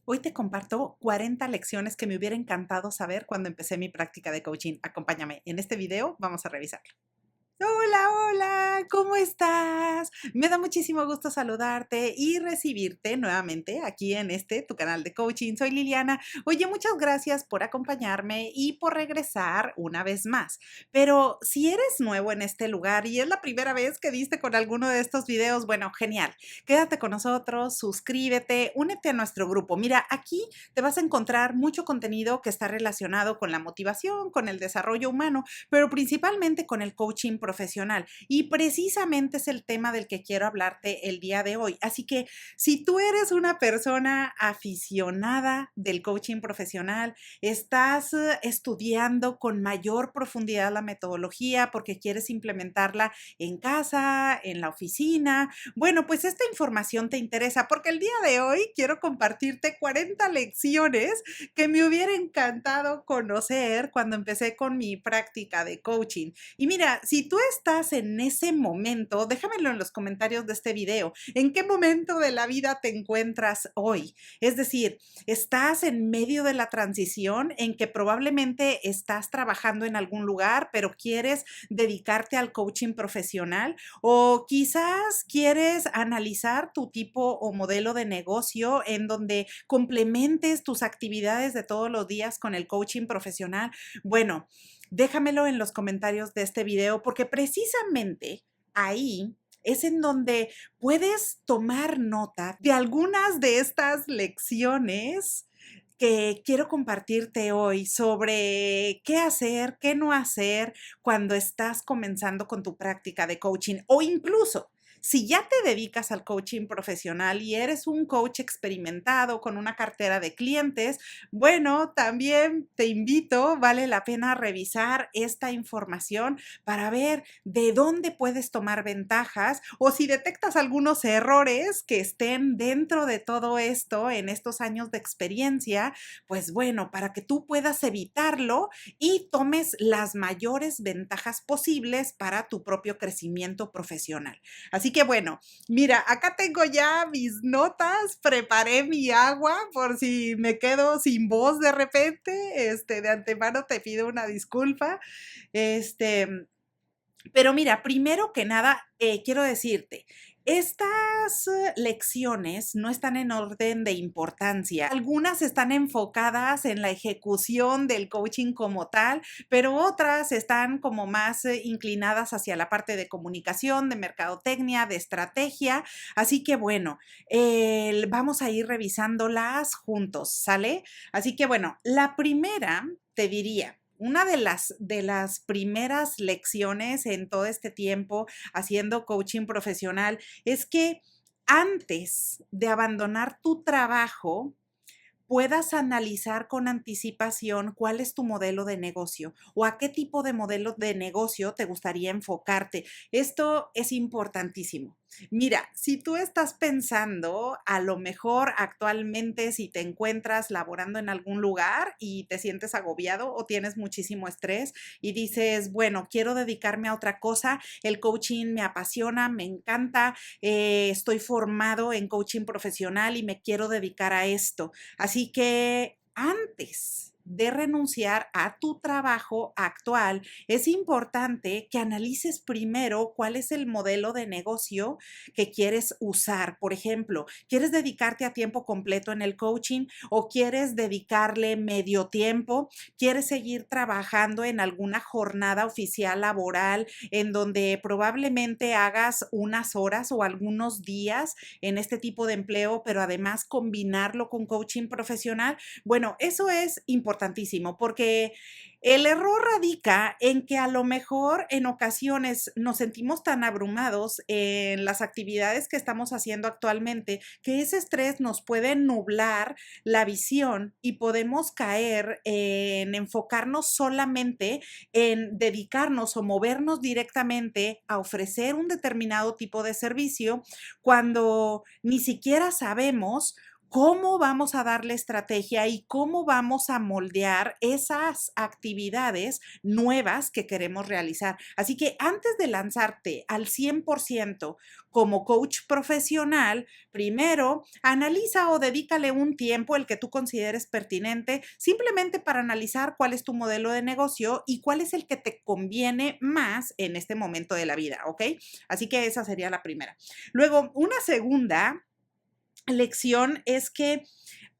Hoy te comparto 40 lecciones que me hubiera encantado saber cuando empecé mi práctica de coaching. Acompáñame, en este video vamos a revisarlo. Hola, hola, ¿cómo estás? Me da muchísimo gusto saludarte y recibirte nuevamente aquí en tu canal de coaching. Soy Liliana. Oye, muchas gracias por acompañarme y por regresar una vez más. Pero si eres nuevo en este lugar y es la primera vez que diste con alguno de estos videos, bueno, genial. Quédate con nosotros, suscríbete, únete a nuestro grupo. Mira, aquí te vas a encontrar mucho contenido que está relacionado con la motivación, con el desarrollo humano, pero principalmente con el coaching profesional. Y precisamente es el tema del que quiero hablarte el día de hoy. Así que si tú eres una persona aficionada del coaching profesional, estás estudiando con mayor profundidad la metodología porque quieres implementarla en casa, en la oficina, bueno, pues esta información te interesa porque el día de hoy quiero compartirte 40 lecciones que me hubiera encantado conocer cuando empecé con mi práctica de coaching. Y mira, si tú estás en ese momento, déjamelo en los comentarios de este video. ¿En qué momento de la vida te encuentras hoy? Es decir, ¿estás en medio de la transición en que probablemente estás trabajando en algún lugar, pero quieres dedicarte al coaching profesional? ¿O quizás quieres analizar tu tipo o modelo de negocio en donde complementes tus actividades de todos los días con el coaching profesional? Bueno, déjamelo en los comentarios de este video porque precisamente ahí es en donde puedes tomar nota de algunas de estas lecciones que quiero compartirte hoy sobre qué hacer, qué no hacer cuando estás comenzando con tu práctica de coaching o incluso si ya te dedicas al coaching profesional y eres un coach experimentado con una cartera de clientes, bueno, también te invito, vale la pena revisar esta información para ver de dónde puedes tomar ventajas o si detectas algunos errores que estén dentro de todo esto en estos años de experiencia, pues bueno, para que tú puedas evitarlo y tomes las mayores ventajas posibles para tu propio crecimiento profesional. Así que bueno, mira, acá tengo ya mis notas, preparé mi agua por si me quedo sin voz de repente, de antemano te pido una disculpa, este, pero mira, primero que nada, quiero decirte, estas lecciones no están en orden de importancia. Algunas están enfocadas en la ejecución del coaching como tal, pero otras están como más inclinadas hacia la parte de comunicación, de mercadotecnia, de estrategia. Así que bueno, vamos a ir revisándolas juntos, ¿sale? Así que bueno, la primera te diría, una de las primeras lecciones en todo este tiempo haciendo coaching profesional es que antes de abandonar tu trabajo, puedas analizar con anticipación cuál es tu modelo de negocio o a qué tipo de modelo de negocio te gustaría enfocarte. Esto es importantísimo. Mira, si tú estás pensando, a lo mejor actualmente si te encuentras laborando en algún lugar y te sientes agobiado o tienes muchísimo estrés y dices, bueno, quiero dedicarme a otra cosa, el coaching me apasiona, me encanta, estoy formado en coaching profesional y me quiero dedicar a esto. Así que antes de renunciar a tu trabajo actual, es importante que analices primero cuál es el modelo de negocio que quieres usar. Por ejemplo, ¿quieres dedicarte a tiempo completo en el coaching o quieres dedicarle medio tiempo? ¿Quieres seguir trabajando en alguna jornada oficial laboral en donde probablemente hagas unas horas o algunos días en este tipo de empleo, pero además combinarlo con coaching profesional? Bueno, eso es importantísimo porque el error radica en que a lo mejor en ocasiones nos sentimos tan abrumados en las actividades que estamos haciendo actualmente que ese estrés nos puede nublar la visión y podemos caer en enfocarnos solamente en dedicarnos o movernos directamente a ofrecer un determinado tipo de servicio cuando ni siquiera sabemos cómo vamos a darle estrategia y cómo vamos a moldear esas actividades nuevas que queremos realizar. Así que antes de lanzarte al 100% como coach profesional, primero analiza o dedícale un tiempo, el que tú consideres pertinente, simplemente para analizar cuál es tu modelo de negocio y cuál es el que te conviene más en este momento de la vida, ¿ok? Así que esa sería la primera. Luego, una segunda lección es que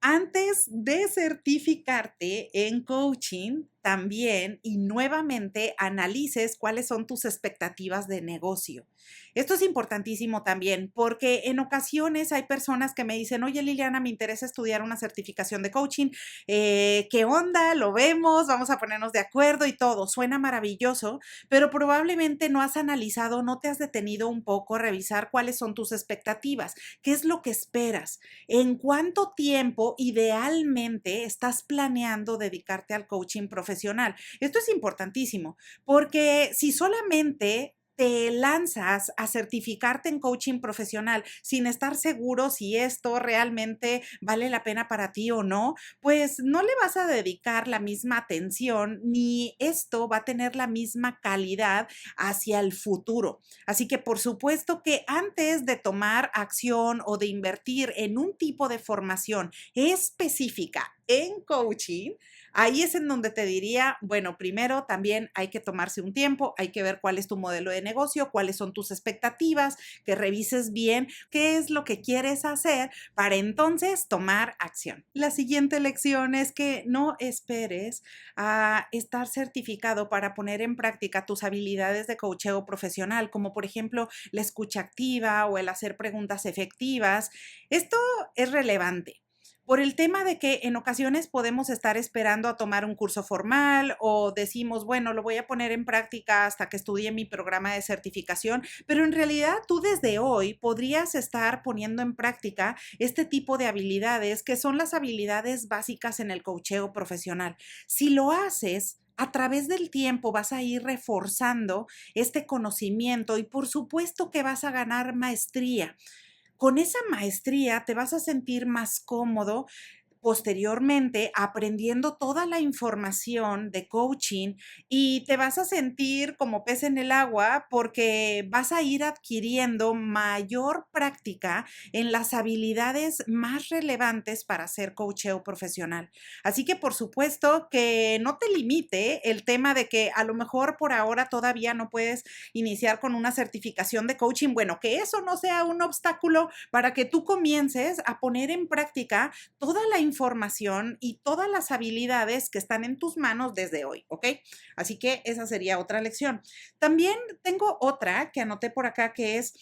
antes de certificarte en coaching, también y nuevamente analices cuáles son tus expectativas de negocio. Esto es importantísimo también porque en ocasiones hay personas que me dicen, oye Liliana, me interesa estudiar una certificación de coaching, ¿qué onda? Lo vemos, vamos a ponernos de acuerdo y todo, suena maravilloso, pero probablemente no has analizado, no te has detenido un poco a revisar cuáles son tus expectativas, qué es lo que esperas, en cuánto tiempo idealmente estás planeando dedicarte al coaching profesional. Esto es importantísimo porque si solamente te lanzas a certificarte en coaching profesional sin estar seguro si esto realmente vale la pena para ti o no, pues no le vas a dedicar la misma atención ni esto va a tener la misma calidad hacia el futuro. Así que por supuesto que antes de tomar acción o de invertir en un tipo de formación específica en coaching, ahí es en donde te diría, bueno, primero también hay que tomarse un tiempo, hay que ver cuál es tu modelo de negocio, cuáles son tus expectativas, que revises bien qué es lo que quieres hacer para entonces tomar acción. La siguiente lección es que no esperes a estar certificado para poner en práctica tus habilidades de coacheo profesional, como por ejemplo la escucha activa o el hacer preguntas efectivas. Esto es relevante por el tema de que en ocasiones podemos estar esperando a tomar un curso formal o decimos, bueno, lo voy a poner en práctica hasta que estudie mi programa de certificación, pero en realidad tú desde hoy podrías estar poniendo en práctica este tipo de habilidades que son las habilidades básicas en el coacheo profesional. Si lo haces, a través del tiempo vas a ir reforzando este conocimiento y por supuesto que vas a ganar maestría. Con esa maestría te vas a sentir más cómodo posteriormente aprendiendo toda la información de coaching y te vas a sentir como pez en el agua porque vas a ir adquiriendo mayor práctica en las habilidades más relevantes para ser coacheo profesional. Así que por supuesto que no te limite el tema de que a lo mejor por ahora todavía no puedes iniciar con una certificación de coaching. Bueno, que eso no sea un obstáculo para que tú comiences a poner en práctica toda la información y todas las habilidades que están en tus manos desde hoy, ¿ok? Así que esa sería otra lección. También tengo otra que anoté por acá que es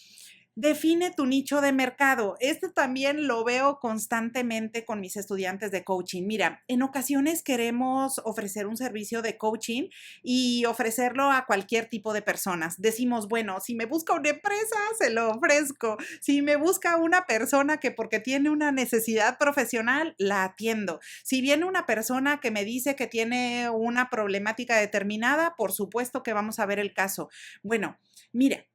define tu nicho de mercado. Este también lo veo constantemente con mis estudiantes de coaching. Mira, en ocasiones queremos ofrecer un servicio de coaching y ofrecerlo a cualquier tipo de personas. Decimos, bueno, si me busca una empresa, se lo ofrezco. Si me busca una persona que porque tiene una necesidad profesional, la atiendo. Si viene una persona que me dice que tiene una problemática determinada, por supuesto que vamos a ver el caso. Bueno, mira.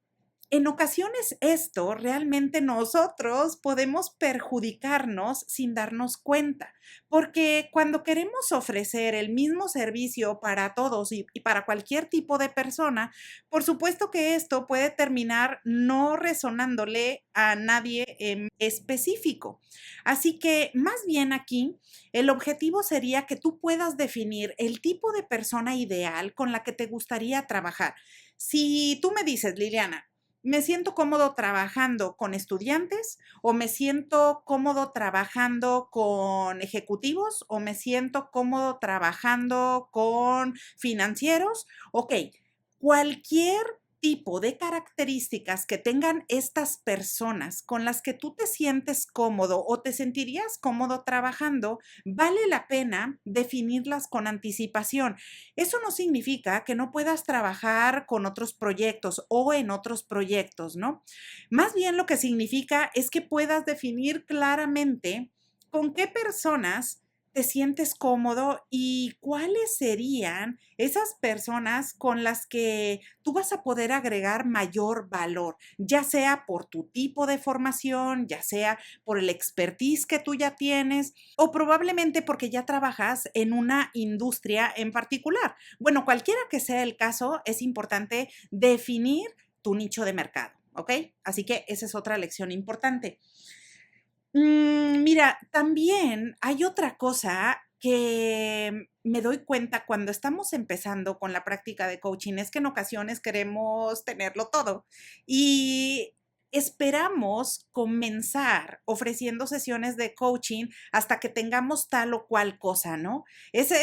En ocasiones esto realmente nosotros podemos perjudicarnos sin darnos cuenta, porque cuando queremos ofrecer el mismo servicio para todos y para cualquier tipo de persona, por supuesto que esto puede terminar no resonándole a nadie en específico. Así que más bien aquí, el objetivo sería que tú puedas definir el tipo de persona ideal con la que te gustaría trabajar. Si tú me dices, Liliana, me siento cómodo trabajando con estudiantes o me siento cómodo trabajando con ejecutivos o me siento cómodo trabajando con financieros. Ok, cualquier tipo de características que tengan estas personas con las que tú te sientes cómodo o te sentirías cómodo trabajando, vale la pena definirlas con anticipación. Eso no significa que no puedas trabajar con otros proyectos o en otros proyectos, ¿no? Más bien lo que significa es que puedas definir claramente con qué personas te sientes cómodo y cuáles serían esas personas con las que tú vas a poder agregar mayor valor, ya sea por tu tipo de formación, ya sea por el expertise que tú ya tienes o probablemente porque ya trabajas en una industria en particular. Bueno, cualquiera que sea el caso, es importante definir tu nicho de mercado, ¿ok? Así que esa es otra lección importante. Mira, también hay otra cosa que me doy cuenta cuando estamos empezando con la práctica de coaching, es que en ocasiones queremos tenerlo todo y esperamos comenzar ofreciendo sesiones de coaching hasta que tengamos tal o cual cosa, ¿no?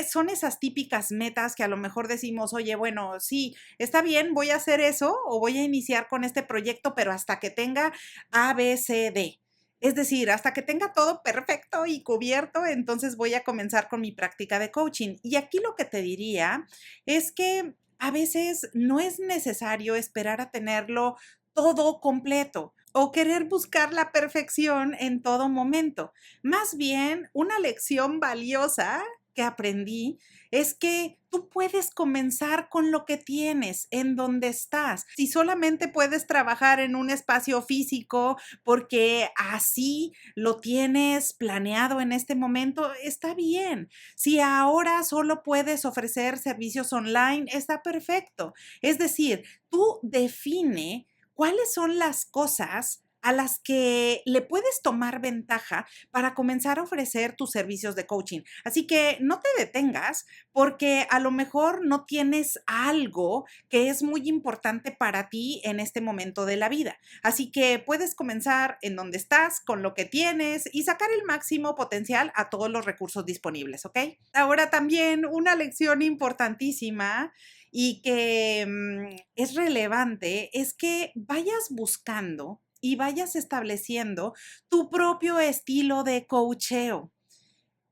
Son esas típicas metas que a lo mejor decimos, oye, bueno, sí, está bien, voy a hacer eso o voy a iniciar con este proyecto, pero hasta que tenga A, B, C, D. Es decir, hasta que tenga todo perfecto y cubierto, entonces voy a comenzar con mi práctica de coaching. Y aquí lo que te diría es que a veces no es necesario esperar a tenerlo todo completo o querer buscar la perfección en todo momento. Más bien, una lección valiosa que aprendí es que tú puedes comenzar con lo que tienes, en donde estás. Si solamente puedes trabajar en un espacio físico porque así lo tienes planeado en este momento, está bien. Si ahora solo puedes ofrecer servicios online, está perfecto. Es decir, tú define cuáles son las cosas a las que le puedes tomar ventaja para comenzar a ofrecer tus servicios de coaching. Así que no te detengas porque a lo mejor no tienes algo que es muy importante para ti en este momento de la vida. Así que puedes comenzar en donde estás, con lo que tienes y sacar el máximo potencial a todos los recursos disponibles, ¿ok? Ahora también una lección importantísima y que es relevante es que vayas buscando y vayas estableciendo tu propio estilo de coacheo.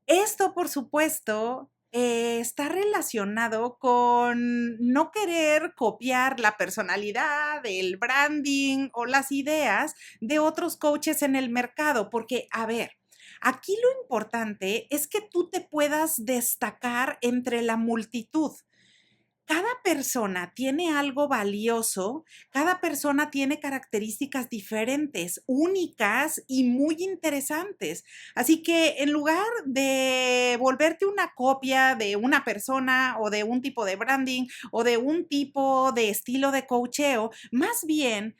Esto, por supuesto, está relacionado con no querer copiar la personalidad, el branding o las ideas de otros coaches en el mercado, porque, a ver, aquí lo importante es que tú te puedas destacar entre la multitud. Cada persona tiene algo valioso, cada persona tiene características diferentes, únicas y muy interesantes. Así que en lugar de volverte una copia de una persona o de un tipo de branding o de un tipo de estilo de coacheo, más bien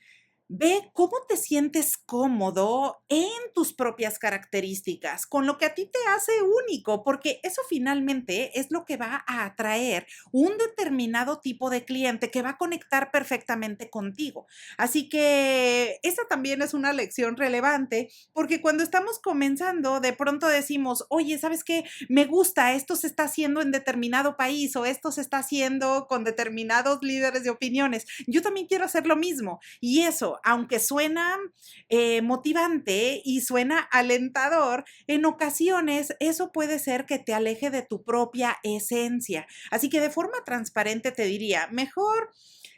ve cómo te sientes cómodo en tus propias características, con lo que a ti te hace único, porque eso finalmente es lo que va a atraer un determinado tipo de cliente que va a conectar perfectamente contigo. Así que esa también es una lección relevante, porque cuando estamos comenzando, de pronto decimos, oye, ¿sabes qué? Me gusta, esto se está haciendo en determinado país o esto se está haciendo con determinados líderes de opiniones. Yo también quiero hacer lo mismo. Y eso, aunque suena motivante y suena alentador, en ocasiones eso puede ser que te aleje de tu propia esencia. Así que de forma transparente te diría, mejor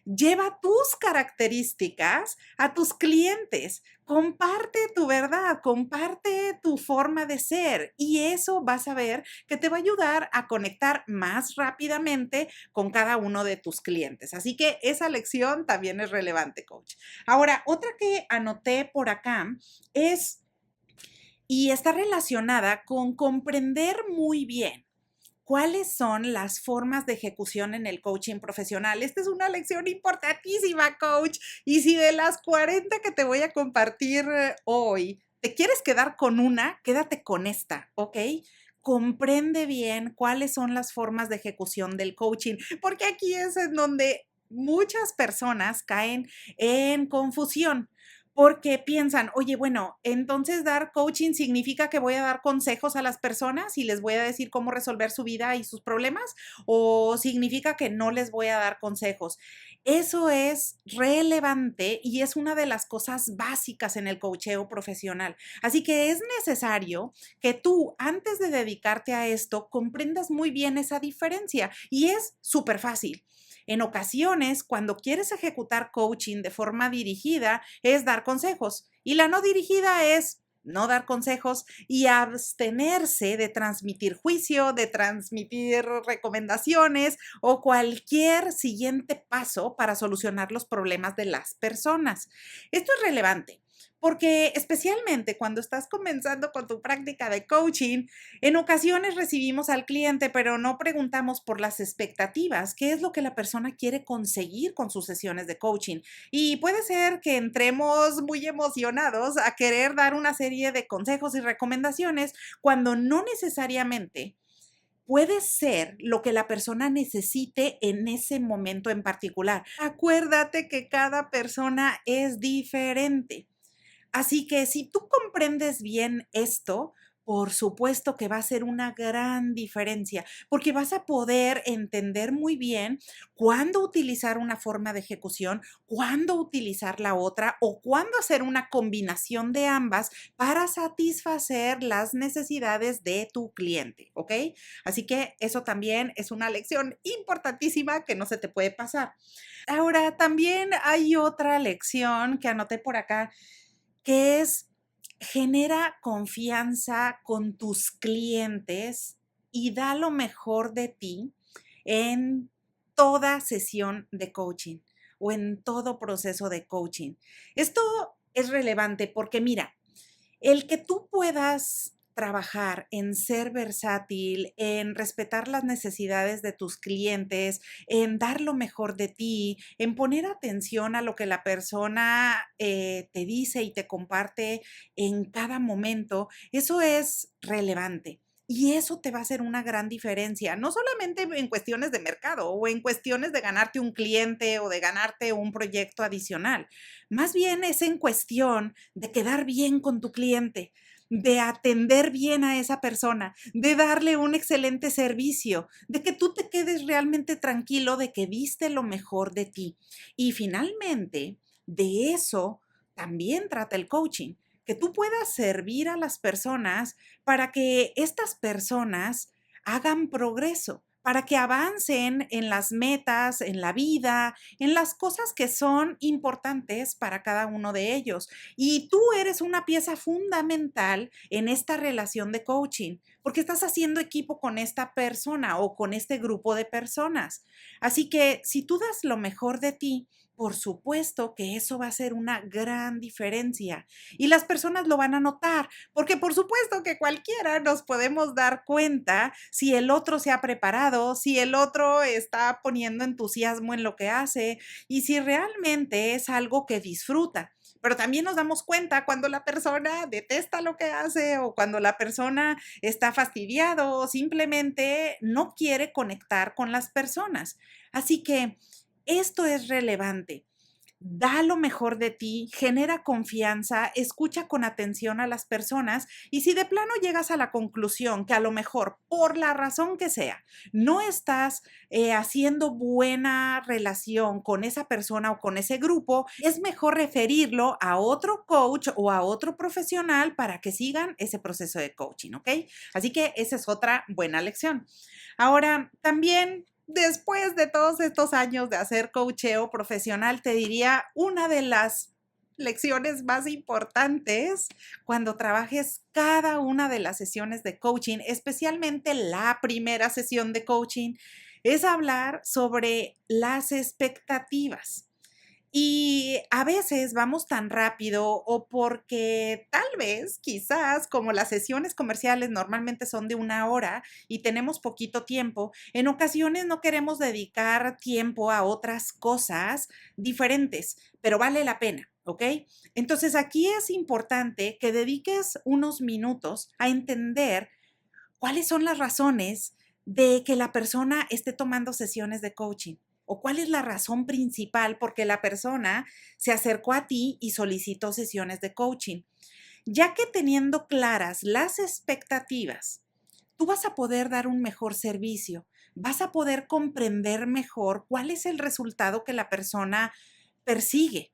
lleva tus características a tus clientes. Comparte tu verdad, comparte tu forma de ser y eso vas a ver que te va a ayudar a conectar más rápidamente con cada uno de tus clientes. Así que esa lección también es relevante, coach. Ahora, otra que anoté por acá es, y está relacionada con comprender muy bien ¿cuáles son las formas de ejecución en el coaching profesional? Esta es una lección importantísima, coach. Y si de las 40 que te voy a compartir hoy, te quieres quedar con una, quédate con esta, ¿ok? Comprende bien cuáles son las formas de ejecución del coaching, porque aquí es en donde muchas personas caen en confusión porque piensan, oye, bueno, entonces dar coaching significa que voy a dar consejos a las personas y les voy a decir cómo resolver su vida y sus problemas, o significa que no les voy a dar consejos. Eso es relevante y es una de las cosas básicas en el coacheo profesional. Así que es necesario que tú, antes de dedicarte a esto, comprendas muy bien esa diferencia y es súper fácil. En ocasiones, cuando quieres ejecutar coaching de forma dirigida, es dar consejos y la no dirigida es no dar consejos y abstenerse de transmitir juicio, de transmitir recomendaciones o cualquier siguiente paso para solucionar los problemas de las personas. Esto es relevante porque especialmente cuando estás comenzando con tu práctica de coaching, en ocasiones recibimos al cliente, pero no preguntamos por las expectativas, qué es lo que la persona quiere conseguir con sus sesiones de coaching. Y puede ser que entremos muy emocionados a querer dar una serie de consejos y recomendaciones cuando no necesariamente puede ser lo que la persona necesite en ese momento en particular. Acuérdate que cada persona es diferente. Así que si tú comprendes bien esto, por supuesto que va a ser una gran diferencia, porque vas a poder entender muy bien cuándo utilizar una forma de ejecución, cuándo utilizar la otra o cuándo hacer una combinación de ambas para satisfacer las necesidades de tu cliente, ¿ok? Así que eso también es una lección importantísima que no se te puede pasar. Ahora, también hay otra lección que anoté por acá que es genera confianza con tus clientes y da lo mejor de ti en toda sesión de coaching o en todo proceso de coaching. Esto es relevante porque mira, el que tú puedas trabajar en ser versátil, en respetar las necesidades de tus clientes, en dar lo mejor de ti, en poner atención a lo que la persona te dice y te comparte en cada momento, eso es relevante. Y eso te va a hacer una gran diferencia, no solamente en cuestiones de mercado o en cuestiones de ganarte un cliente o de ganarte un proyecto adicional. Más bien es en cuestión de quedar bien con tu cliente, de atender bien a esa persona, de darle un excelente servicio, de que tú te quedes realmente tranquilo de que diste lo mejor de ti. Y finalmente, de eso también trata el coaching, que tú puedas servir a las personas para que estas personas hagan progreso, para que avancen en las metas, en la vida, en las cosas que son importantes para cada uno de ellos. Y tú eres una pieza fundamental en esta relación de coaching, porque estás haciendo equipo con esta persona o con este grupo de personas. Así que si tú das lo mejor de ti, por supuesto que eso va a ser una gran diferencia y las personas lo van a notar, porque por supuesto que cualquiera nos podemos dar cuenta si el otro se ha preparado, si el otro está poniendo entusiasmo en lo que hace y si realmente es algo que disfruta. Pero también nos damos cuenta cuando la persona detesta lo que hace o cuando la persona está fastidiado o simplemente no quiere conectar con las personas. Así que esto es relevante. Da lo mejor de ti, genera confianza, escucha con atención a las personas y si de plano llegas a la conclusión que a lo mejor, por la razón que sea, no estás haciendo buena relación con esa persona o con ese grupo, es mejor referirlo a otro coach o a otro profesional para que sigan ese proceso de coaching, ¿ok? Así que esa es otra buena lección. Ahora, también después de todos estos años de hacer coacheo profesional, te diría una de las lecciones más importantes cuando trabajes cada una de las sesiones de coaching, especialmente la primera sesión de coaching, es hablar sobre las expectativas. Y a veces vamos tan rápido o porque tal vez, quizás, como las sesiones comerciales normalmente son de 1 hora y tenemos poquito tiempo, en ocasiones no queremos dedicar tiempo a otras cosas diferentes, pero vale la pena, ¿ok? Entonces aquí es importante que dediques unos minutos a entender cuáles son las razones de que la persona esté tomando sesiones de coaching o cuál es la razón principal por qué la persona se acercó a ti y solicitó sesiones de coaching. Ya que teniendo claras las expectativas, tú vas a poder dar un mejor servicio, vas a poder comprender mejor cuál es el resultado que la persona persigue.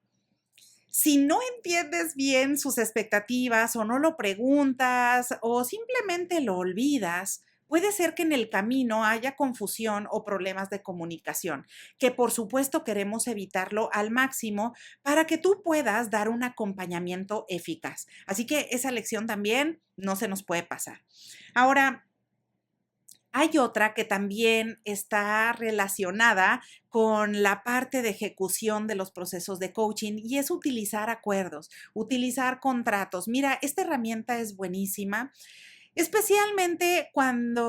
Si no entiendes bien sus expectativas o no lo preguntas o simplemente lo olvidas, puede ser que en el camino haya confusión o problemas de comunicación, que por supuesto queremos evitarlo al máximo para que tú puedas dar un acompañamiento eficaz. Así que esa lección también no se nos puede pasar. Ahora, hay otra que también está relacionada con la parte de ejecución de los procesos de coaching y es utilizar acuerdos, utilizar contratos. Mira, esta herramienta es buenísima. Especialmente cuando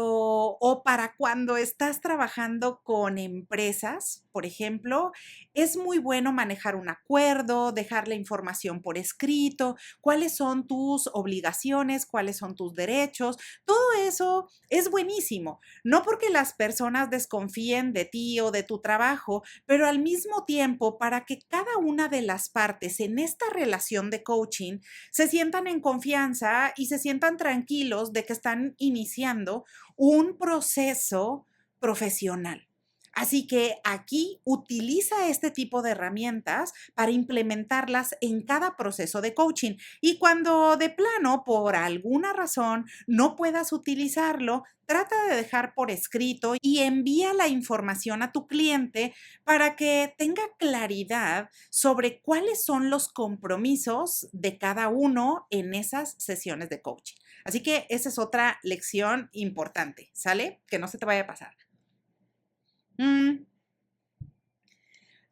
o para cuando estás trabajando con empresas, por ejemplo, es muy bueno manejar un acuerdo, dejar la información por escrito, cuáles son tus obligaciones, cuáles son tus derechos. Todo eso es buenísimo. No porque las personas desconfíen de ti o de tu trabajo, pero al mismo tiempo para que cada una de las partes en esta relación de coaching se sientan en confianza y se sientan tranquilos de que están iniciando un proceso profesional. Así que aquí utiliza este tipo de herramientas para implementarlas en cada proceso de coaching. Y cuando de plano, por alguna razón, no puedas utilizarlo, trata de dejar por escrito y envía la información a tu cliente para que tenga claridad sobre cuáles son los compromisos de cada uno en esas sesiones de coaching. Así que esa es otra lección importante, ¿sale? Que no se te vaya a pasar. Mm,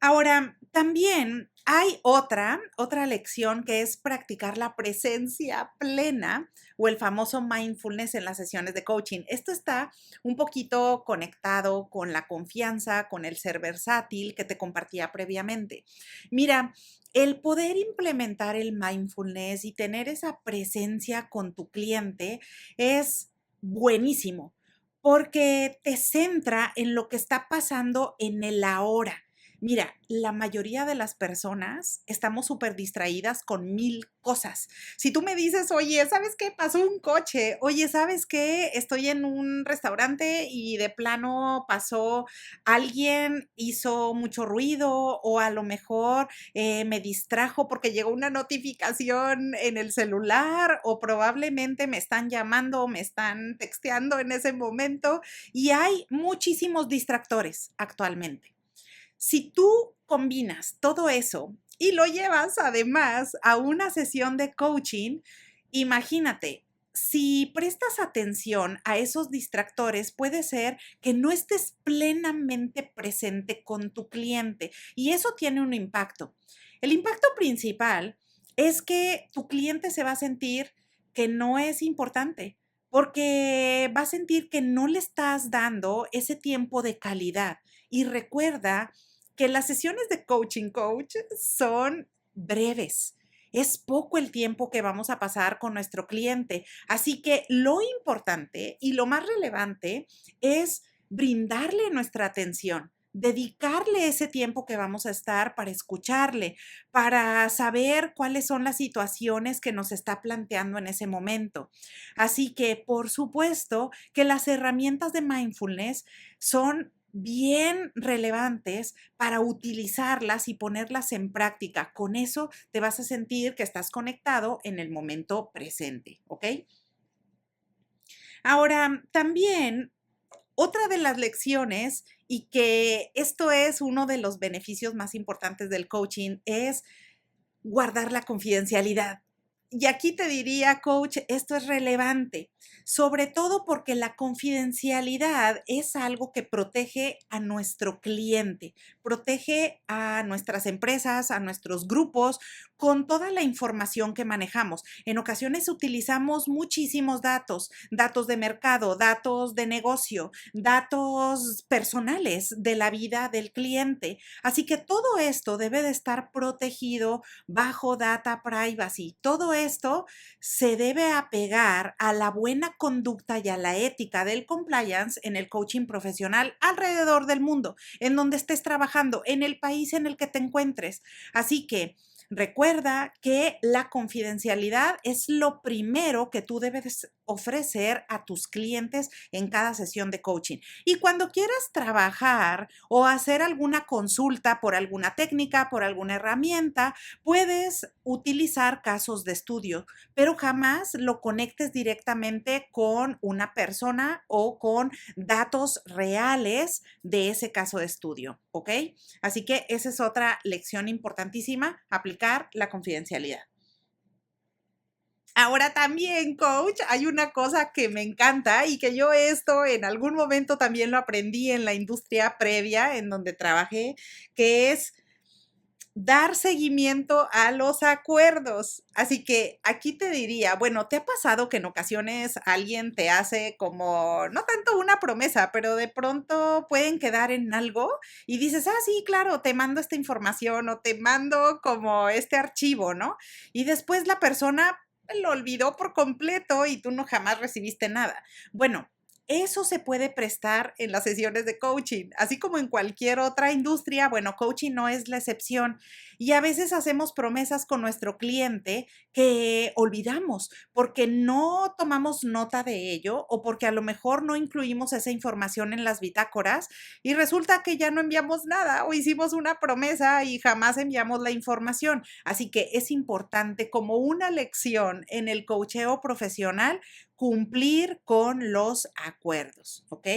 Ahora, también hay otra lección que es practicar la presencia plena o el famoso mindfulness en las sesiones de coaching. Esto está un poquito conectado con la confianza, con el ser versátil que te compartía previamente. Mira, el poder implementar el mindfulness y tener esa presencia con tu cliente es buenísimo porque te centra en lo que está pasando en el ahora. Mira, la mayoría de las personas estamos súper distraídas con mil cosas. Si tú me dices, oye, ¿sabes qué? Pasó un coche. Oye, ¿sabes qué? Estoy en un restaurante y de plano pasó alguien, hizo mucho ruido o a lo mejor me distrajo porque llegó una notificación en el celular o probablemente me están llamando o me están texteando en ese momento y hay muchísimos distractores actualmente. Si tú combinas todo eso y lo llevas además a una sesión de coaching, imagínate, si prestas atención a esos distractores, puede ser que no estés plenamente presente con tu cliente y eso tiene un impacto. El impacto principal es que tu cliente se va a sentir que no es importante porque va a sentir que no le estás dando ese tiempo de calidad. Y recuerda que las sesiones de coaching coach son breves. Es poco el tiempo que vamos a pasar con nuestro cliente. Así que lo importante y lo más relevante es brindarle nuestra atención, dedicarle ese tiempo que vamos a estar para escucharle, para saber cuáles son las situaciones que nos está planteando en ese momento. Así que, por supuesto, que las herramientas de mindfulness son bien relevantes para utilizarlas y ponerlas en práctica. Con eso te vas a sentir que estás conectado en el momento presente, ¿ok? Ahora, también otra de las lecciones y que esto es uno de los beneficios más importantes del coaching es guardar la confidencialidad. Y aquí te diría, coach, esto es relevante, sobre todo porque la confidencialidad es algo que protege a nuestro cliente, protege a nuestras empresas, a nuestros grupos, con toda la información que manejamos. En ocasiones utilizamos muchísimos datos, datos de mercado, datos de negocio, datos personales de la vida del cliente. Así que todo esto debe de estar protegido bajo data privacy. Todo esto se debe apegar a la buena conducta y a la ética del compliance en el coaching profesional alrededor del mundo, en donde estés trabajando, en el país en el que te encuentres. Así que recuerda que la confidencialidad es lo primero que tú debes ofrecer a tus clientes en cada sesión de coaching. Y cuando quieras trabajar o hacer alguna consulta por alguna técnica, por alguna herramienta, puedes utilizar casos de estudio, pero jamás lo conectes directamente con una persona o con datos reales de ese caso de estudio, ¿ok? Así que esa es otra lección importantísima, aplicar la confidencialidad. Ahora también, coach, hay una cosa que me encanta y que yo esto en algún momento también lo aprendí en la industria previa en donde trabajé, que es dar seguimiento a los acuerdos. Así que aquí te diría, bueno, ¿te ha pasado que en ocasiones alguien te hace como, no tanto una promesa, pero de pronto pueden quedar en algo y dices, ah, sí, claro, te mando esta información o te mando como este archivo, ¿no? Y después la persona lo olvidó por completo y tú no jamás recibiste nada. Bueno. Eso se puede prestar en las sesiones de coaching, así como en cualquier otra industria. Bueno, coaching no es la excepción. Y a veces hacemos promesas con nuestro cliente que olvidamos porque no tomamos nota de ello o porque a lo mejor no incluimos esa información en las bitácoras y resulta que ya no enviamos nada o hicimos una promesa y jamás enviamos la información. Así que es importante como una lección en el coacheo profesional cumplir con los acuerdos, ¿ok?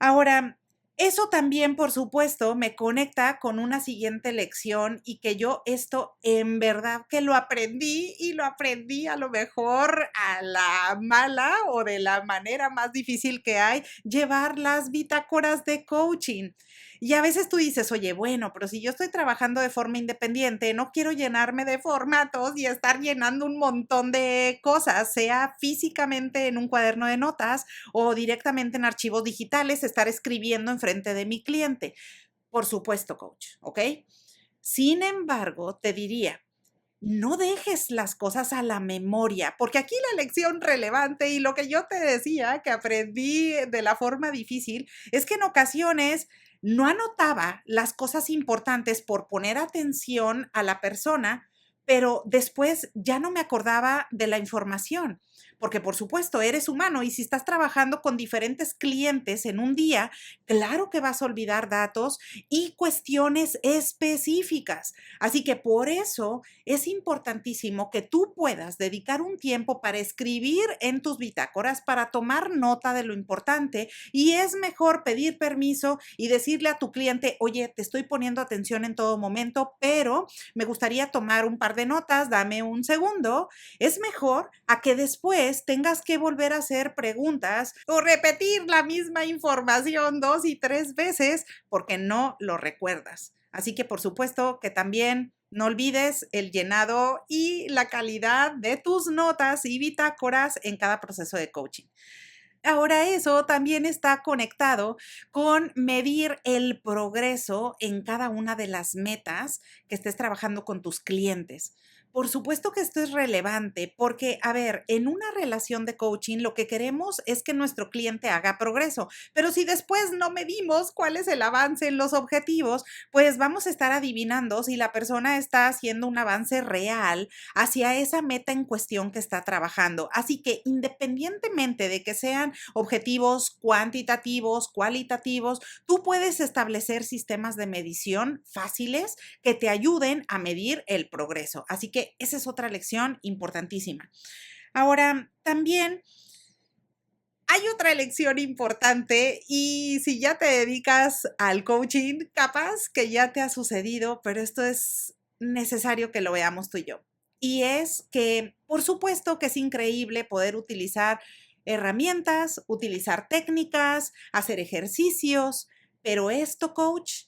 Ahora, eso también, por supuesto, me conecta con una siguiente lección y que yo esto en verdad que lo aprendí y lo aprendí a lo mejor a la mala o de la manera más difícil que hay, llevar las bitácoras de coaching. Y a veces tú dices, oye, bueno, pero si yo estoy trabajando de forma independiente, no quiero llenarme de formatos y estar llenando un montón de cosas, sea físicamente en un cuaderno de notas o directamente en archivos digitales, estar escribiendo enfrente de mi cliente. Por supuesto, coach, ¿ok? Sin embargo, te diría, no dejes las cosas a la memoria, porque aquí la lección relevante y lo que yo te decía que aprendí de la forma difícil es que en ocasiones no anotaba las cosas importantes por poner atención a la persona, pero después ya no me acordaba de la información. Porque por supuesto, eres humano y si estás trabajando con diferentes clientes en un día, claro que vas a olvidar datos y cuestiones específicas. Así que por eso es importantísimo que tú puedas dedicar un tiempo para escribir en tus bitácoras, para tomar nota de lo importante y es mejor pedir permiso y decirle a tu cliente, oye, te estoy poniendo atención en todo momento, pero me gustaría tomar un par de notas, dame un segundo. Es mejor a que después tengas que volver a hacer preguntas o repetir la misma información 2 y 3 veces porque no lo recuerdas. Así que por supuesto que también no olvides el llenado y la calidad de tus notas y bitácoras en cada proceso de coaching. Ahora eso también está conectado con medir el progreso en cada una de las metas que estés trabajando con tus clientes. Por supuesto que esto es relevante porque, a ver, en una relación de coaching lo que queremos es que nuestro cliente haga progreso, pero si después no medimos cuál es el avance en los objetivos, pues vamos a estar adivinando si la persona está haciendo un avance real hacia esa meta en cuestión que está trabajando. Así que independientemente de que sean objetivos cuantitativos, cualitativos, tú puedes establecer sistemas de medición fáciles que te ayuden a medir el progreso. Así que esa es otra lección importantísima. Ahora, también hay otra lección importante y si ya te dedicas al coaching, capaz que ya te ha sucedido, pero esto es necesario que lo veamos tú y yo. Y es que, por supuesto que es increíble poder utilizar herramientas, utilizar técnicas, hacer ejercicios, pero esto, coach,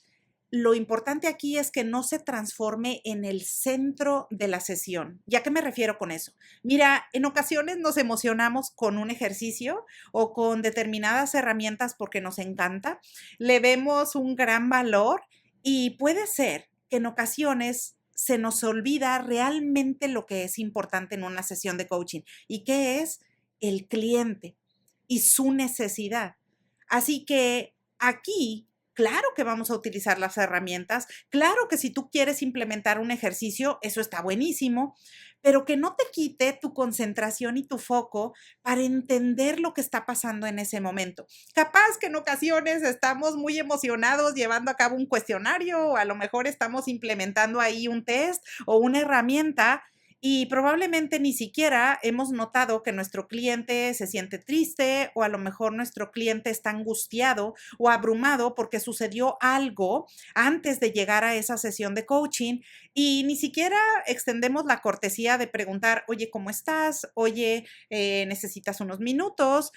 lo importante aquí es que no se transforme en el centro de la sesión. ¿Y a qué me refiero con eso? Mira, en ocasiones nos emocionamos con un ejercicio o con determinadas herramientas porque nos encanta, le vemos un gran valor y puede ser que en ocasiones se nos olvida realmente lo que es importante en una sesión de coaching y que es el cliente y su necesidad. Así que aquí, claro que vamos a utilizar las herramientas, claro que si tú quieres implementar un ejercicio, eso está buenísimo, pero que no te quite tu concentración y tu foco para entender lo que está pasando en ese momento. Capaz que en ocasiones estamos muy emocionados llevando a cabo un cuestionario o a lo mejor estamos implementando ahí un test o una herramienta y probablemente ni siquiera hemos notado que nuestro cliente se siente triste o a lo mejor nuestro cliente está angustiado o abrumado porque sucedió algo antes de llegar a esa sesión de coaching y ni siquiera extendemos la cortesía de preguntar, oye, ¿cómo estás? Oye, ¿necesitas unos minutos?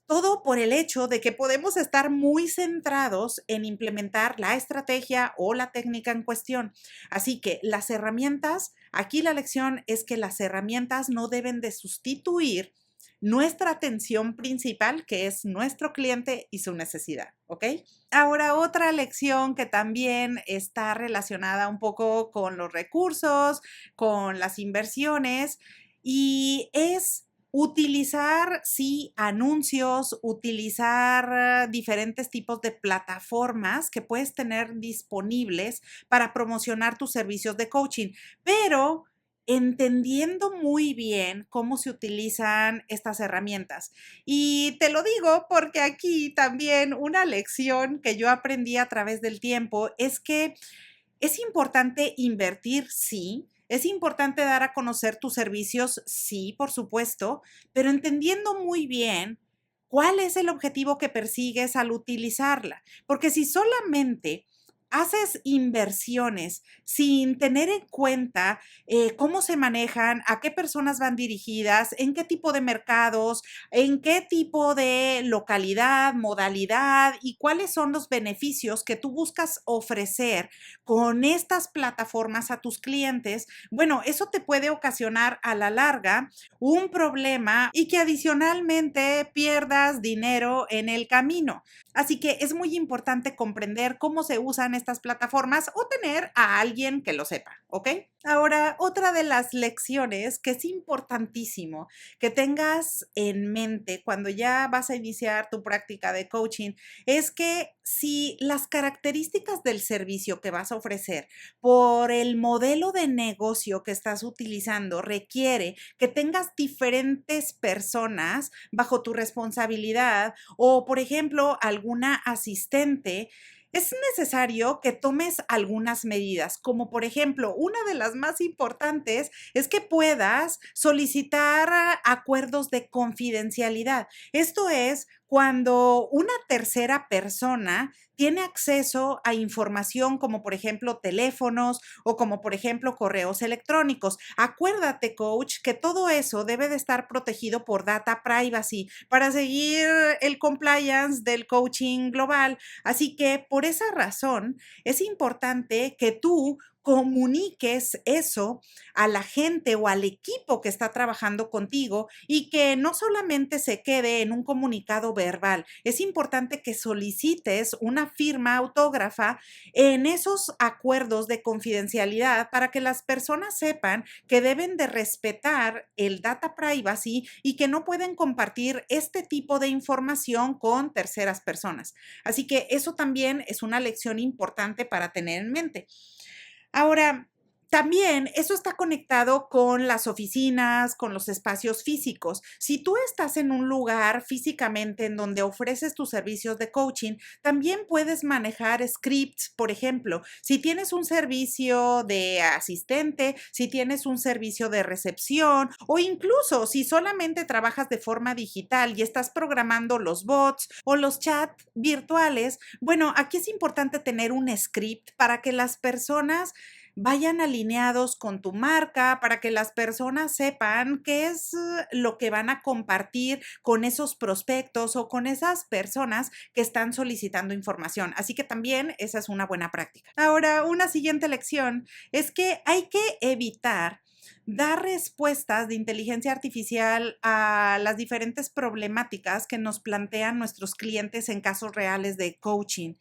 Todo por el hecho de que podemos estar muy centrados en implementar la estrategia o la técnica en cuestión. Así que las herramientas, aquí la lección es que las herramientas no deben de sustituir nuestra atención principal, que es nuestro cliente y su necesidad, ¿ok? Ahora, otra lección que también está relacionada un poco con los recursos, con las inversiones, y es utilizar, sí, anuncios, utilizar diferentes tipos de plataformas que puedes tener disponibles para promocionar tus servicios de coaching, pero entendiendo muy bien cómo se utilizan estas herramientas. Y te lo digo porque aquí también una lección que yo aprendí a través del tiempo es que es importante invertir, sí. Es importante dar a conocer tus servicios, sí, por supuesto, pero entendiendo muy bien cuál es el objetivo que persigues al utilizarla. Porque si solamente haces inversiones sin tener en cuenta cómo se manejan, a qué personas van dirigidas, en qué tipo de mercados, en qué tipo de localidad, modalidad y cuáles son los beneficios que tú buscas ofrecer con estas plataformas a tus clientes, bueno, eso te puede ocasionar a la larga un problema y que adicionalmente pierdas dinero en el camino. Así que es muy importante comprender cómo se usan estas plataformas o tener a alguien que lo sepa, ¿ok? Ahora, otra de las lecciones que es importantísimo que tengas en mente cuando ya vas a iniciar tu práctica de coaching es que si las características del servicio que vas a ofrecer por el modelo de negocio que estás utilizando requiere que tengas diferentes personas bajo tu responsabilidad o, por ejemplo, alguna asistente, es necesario que tomes algunas medidas, como por ejemplo, una de las más importantes es que puedas solicitar acuerdos de confidencialidad. Esto es cuando una tercera persona tiene acceso a información como por ejemplo teléfonos o como por ejemplo correos electrónicos. Acuérdate, coach, que todo eso debe de estar protegido por data privacy para seguir el compliance del coaching global. Así que por esa razón es importante que tú comuniques eso a la gente o al equipo que está trabajando contigo y que no solamente se quede en un comunicado verbal. Es importante que solicites una firma autógrafa en esos acuerdos de confidencialidad para que las personas sepan que deben de respetar el data privacy y que no pueden compartir este tipo de información con terceras personas. Así que eso también es una lección importante para tener en mente. Ahora, también eso está conectado con las oficinas, con los espacios físicos. Si tú estás en un lugar físicamente en donde ofreces tus servicios de coaching, también puedes manejar scripts, por ejemplo, si tienes un servicio de asistente, si tienes un servicio de recepción o incluso si solamente trabajas de forma digital y estás programando los bots o los chats virtuales, bueno, aquí es importante tener un script para que las personas vayan alineados con tu marca, para que las personas sepan qué es lo que van a compartir con esos prospectos o con esas personas que están solicitando información. Así que también esa es una buena práctica. Ahora, una siguiente lección es que hay que evitar dar respuestas de inteligencia artificial a las diferentes problemáticas que nos plantean nuestros clientes en casos reales de coaching.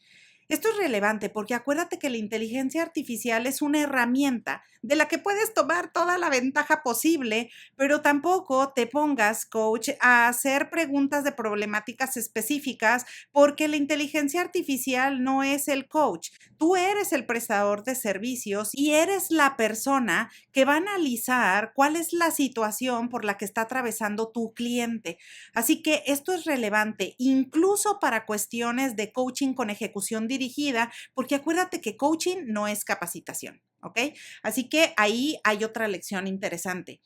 Esto es relevante porque acuérdate que la inteligencia artificial es una herramienta de la que puedes tomar toda la ventaja posible, pero tampoco te pongas, coach, a hacer preguntas de problemáticas específicas porque la inteligencia artificial no es el coach. Tú eres el prestador de servicios y eres la persona que va a analizar cuál es la situación por la que está atravesando tu cliente. Así que esto es relevante incluso para cuestiones de coaching con ejecución dirigida, porque acuérdate que coaching no es capacitación. ¿Ok? Así que ahí hay otra lección interesante.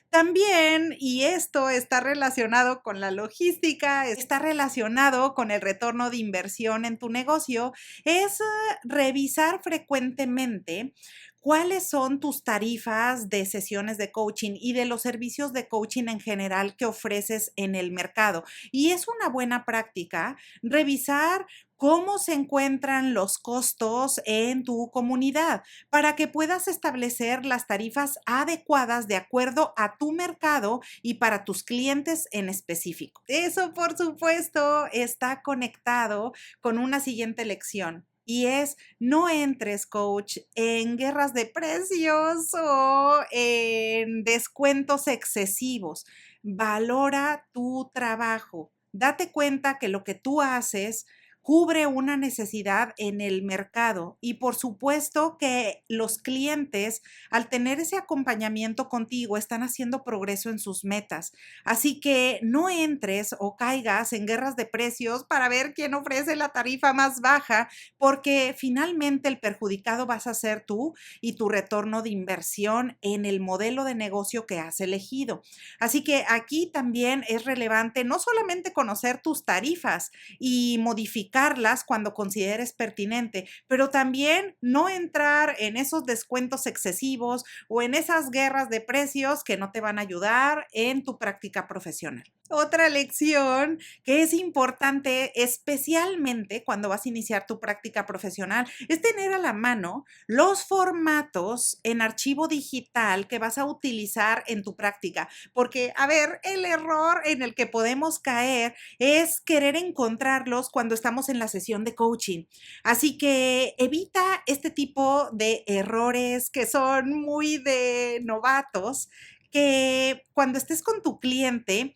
También, y esto está relacionado con la logística, está relacionado con el retorno de inversión en tu negocio, es revisar frecuentemente cuáles son tus tarifas de sesiones de coaching y de los servicios de coaching en general que ofreces en el mercado. Y es una buena práctica revisar cómo se encuentran los costos en tu comunidad para que puedas establecer las tarifas adecuadas de acuerdo a tu mercado y para tus clientes en específico. Eso, por supuesto, está conectado con una siguiente lección. Y es, no entres, coach, en guerras de precios o en descuentos excesivos. Valora tu trabajo. Date cuenta que lo que tú haces cubre una necesidad en el mercado y por supuesto que los clientes al tener ese acompañamiento contigo están haciendo progreso en sus metas. Así que no entres o caigas en guerras de precios para ver quién ofrece la tarifa más baja, porque finalmente el perjudicado vas a ser tú y tu retorno de inversión en el modelo de negocio que has elegido. Así que aquí también es relevante no solamente conocer tus tarifas y modificarlas cuando consideres pertinente, pero también no entrar en esos descuentos excesivos o en esas guerras de precios que no te van a ayudar en tu práctica profesional. Otra lección que es importante, especialmente cuando vas a iniciar tu práctica profesional, es tener a la mano los formatos en archivo digital que vas a utilizar en tu práctica. Porque, a ver, el error en el que podemos caer es querer encontrarlos cuando estamos en la sesión de coaching. Así que evita este tipo de errores que son muy de novatos, que cuando estés con tu cliente,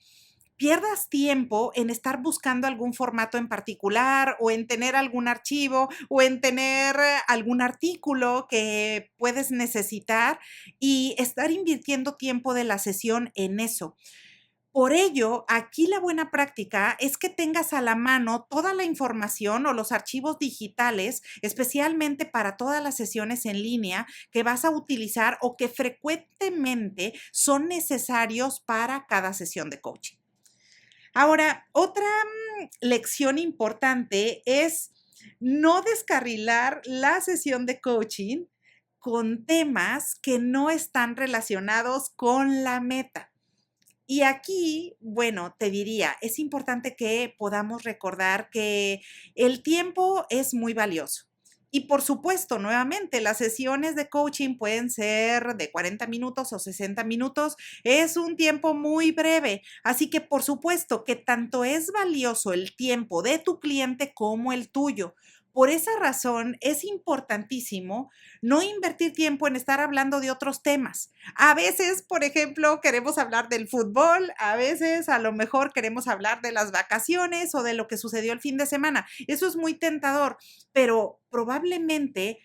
pierdas tiempo en estar buscando algún formato en particular o en tener algún archivo o en tener algún artículo que puedes necesitar y estar invirtiendo tiempo de la sesión en eso. Por ello, aquí la buena práctica es que tengas a la mano toda la información o los archivos digitales, especialmente para todas las sesiones en línea que vas a utilizar o que frecuentemente son necesarios para cada sesión de coaching. Ahora, otra lección importante es no descarrilar la sesión de coaching con temas que no están relacionados con la meta. Y aquí, bueno, te diría, es importante que podamos recordar que el tiempo es muy valioso. Y por supuesto, nuevamente, las sesiones de coaching pueden ser de 40 minutos o 60 minutos. Es un tiempo muy breve. Así que por supuesto que tanto es valioso el tiempo de tu cliente como el tuyo. Por esa razón, es importantísimo no invertir tiempo en estar hablando de otros temas. A veces, por ejemplo, queremos hablar del fútbol, a veces a lo mejor queremos hablar de las vacaciones o de lo que sucedió el fin de semana. Eso es muy tentador, pero probablemente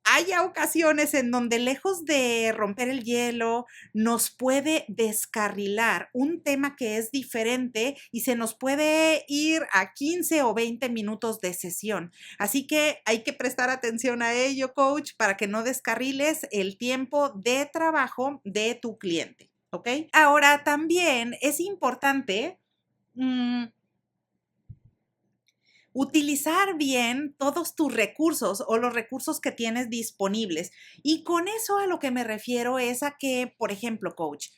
haya ocasiones en donde lejos de romper el hielo, nos puede descarrilar un tema que es diferente y se nos puede ir a 15 o 20 minutos de sesión. Así que hay que prestar atención a ello, coach, para que no descarriles el tiempo de trabajo de tu cliente. ¿Ok? Ahora también es importante utilizar bien todos tus recursos o los recursos que tienes disponibles. Y con eso a lo que me refiero es a que, por ejemplo, coach,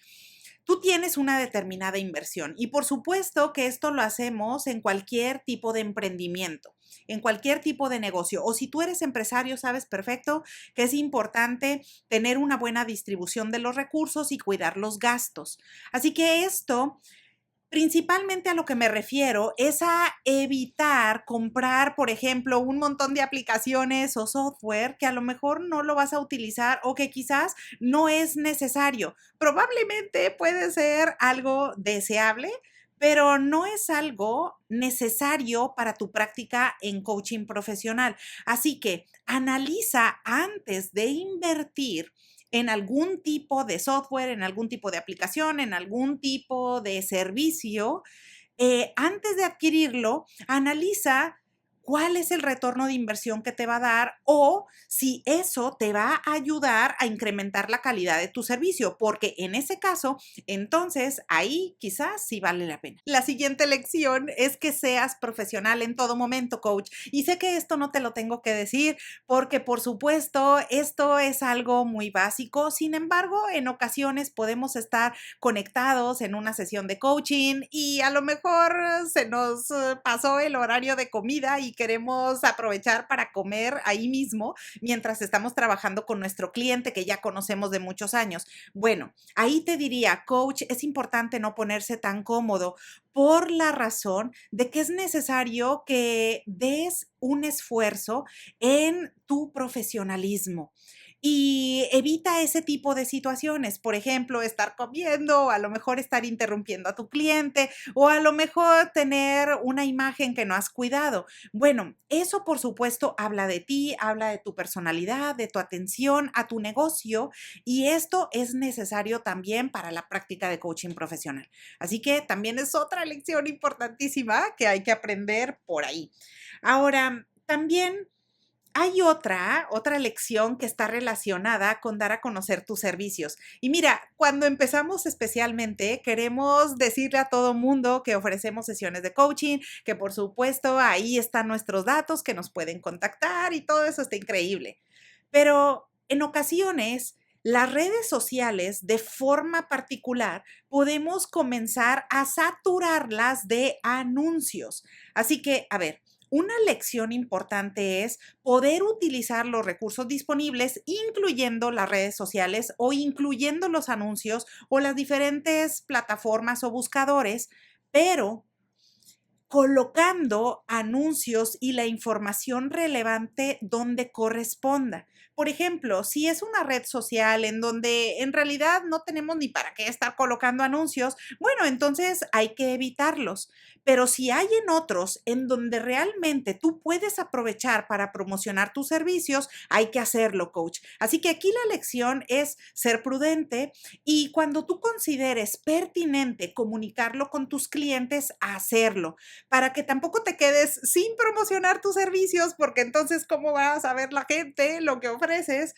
tú tienes una determinada inversión y por supuesto que esto lo hacemos en cualquier tipo de emprendimiento, en cualquier tipo de negocio. O si tú eres empresario, sabes perfecto que es importante tener una buena distribución de los recursos y cuidar los gastos. Así que esto Principalmente a lo que me refiero es a evitar comprar, por ejemplo, un montón de aplicaciones o software que a lo mejor no lo vas a utilizar o que quizás no es necesario. Probablemente puede ser algo deseable, pero no es algo necesario para tu práctica en coaching profesional. Así que analiza antes de invertir en algún tipo de software, en algún tipo de aplicación, en algún tipo de servicio, antes de adquirirlo, analiza cuál es el retorno de inversión que te va a dar o si eso te va a ayudar a incrementar la calidad de tu servicio, porque en ese caso, entonces ahí quizás sí vale la pena. La siguiente lección es que seas profesional en todo momento, coach. Y sé que esto no te lo tengo que decir porque, por supuesto, esto es algo muy básico. Sin embargo, en ocasiones podemos estar conectados en una sesión de coaching y a lo mejor se nos pasó el horario de comida y queremos aprovechar para comer ahí mismo mientras estamos trabajando con nuestro cliente que ya conocemos de muchos años. Bueno, ahí te diría, coach, es importante no ponerse tan cómodo por la razón de que es necesario que des un esfuerzo en tu profesionalismo. Y evita ese tipo de situaciones, por ejemplo, estar comiendo, o a lo mejor estar interrumpiendo a tu cliente, o a lo mejor tener una imagen que no has cuidado. Bueno, eso por supuesto habla de ti, habla de tu personalidad, de tu atención a tu negocio, y esto es necesario también para la práctica de coaching profesional. Así que también es otra lección importantísima que hay que aprender por ahí. Ahora, también hay otra lección que está relacionada con dar a conocer tus servicios. Y mira, cuando empezamos especialmente, queremos decirle a todo mundo que ofrecemos sesiones de coaching, que por supuesto ahí están nuestros datos, que nos pueden contactar y todo eso está increíble. Pero en ocasiones, las redes sociales, de forma particular, podemos comenzar a saturarlas de anuncios. Así que, a ver, una lección importante es poder utilizar los recursos disponibles, incluyendo las redes sociales o incluyendo los anuncios o las diferentes plataformas o buscadores, pero colocando anuncios y la información relevante donde corresponda. Por ejemplo, si es una red social en donde en realidad no tenemos ni para qué estar colocando anuncios, bueno, entonces hay que evitarlos. Pero si hay en otros en donde realmente tú puedes aprovechar para promocionar tus servicios, hay que hacerlo, coach. Así que aquí la lección es ser prudente y cuando tú consideres pertinente comunicarlo con tus clientes, hacerlo para que tampoco te quedes sin promocionar tus servicios, porque entonces, ¿cómo va a saber la gente lo que ofreces?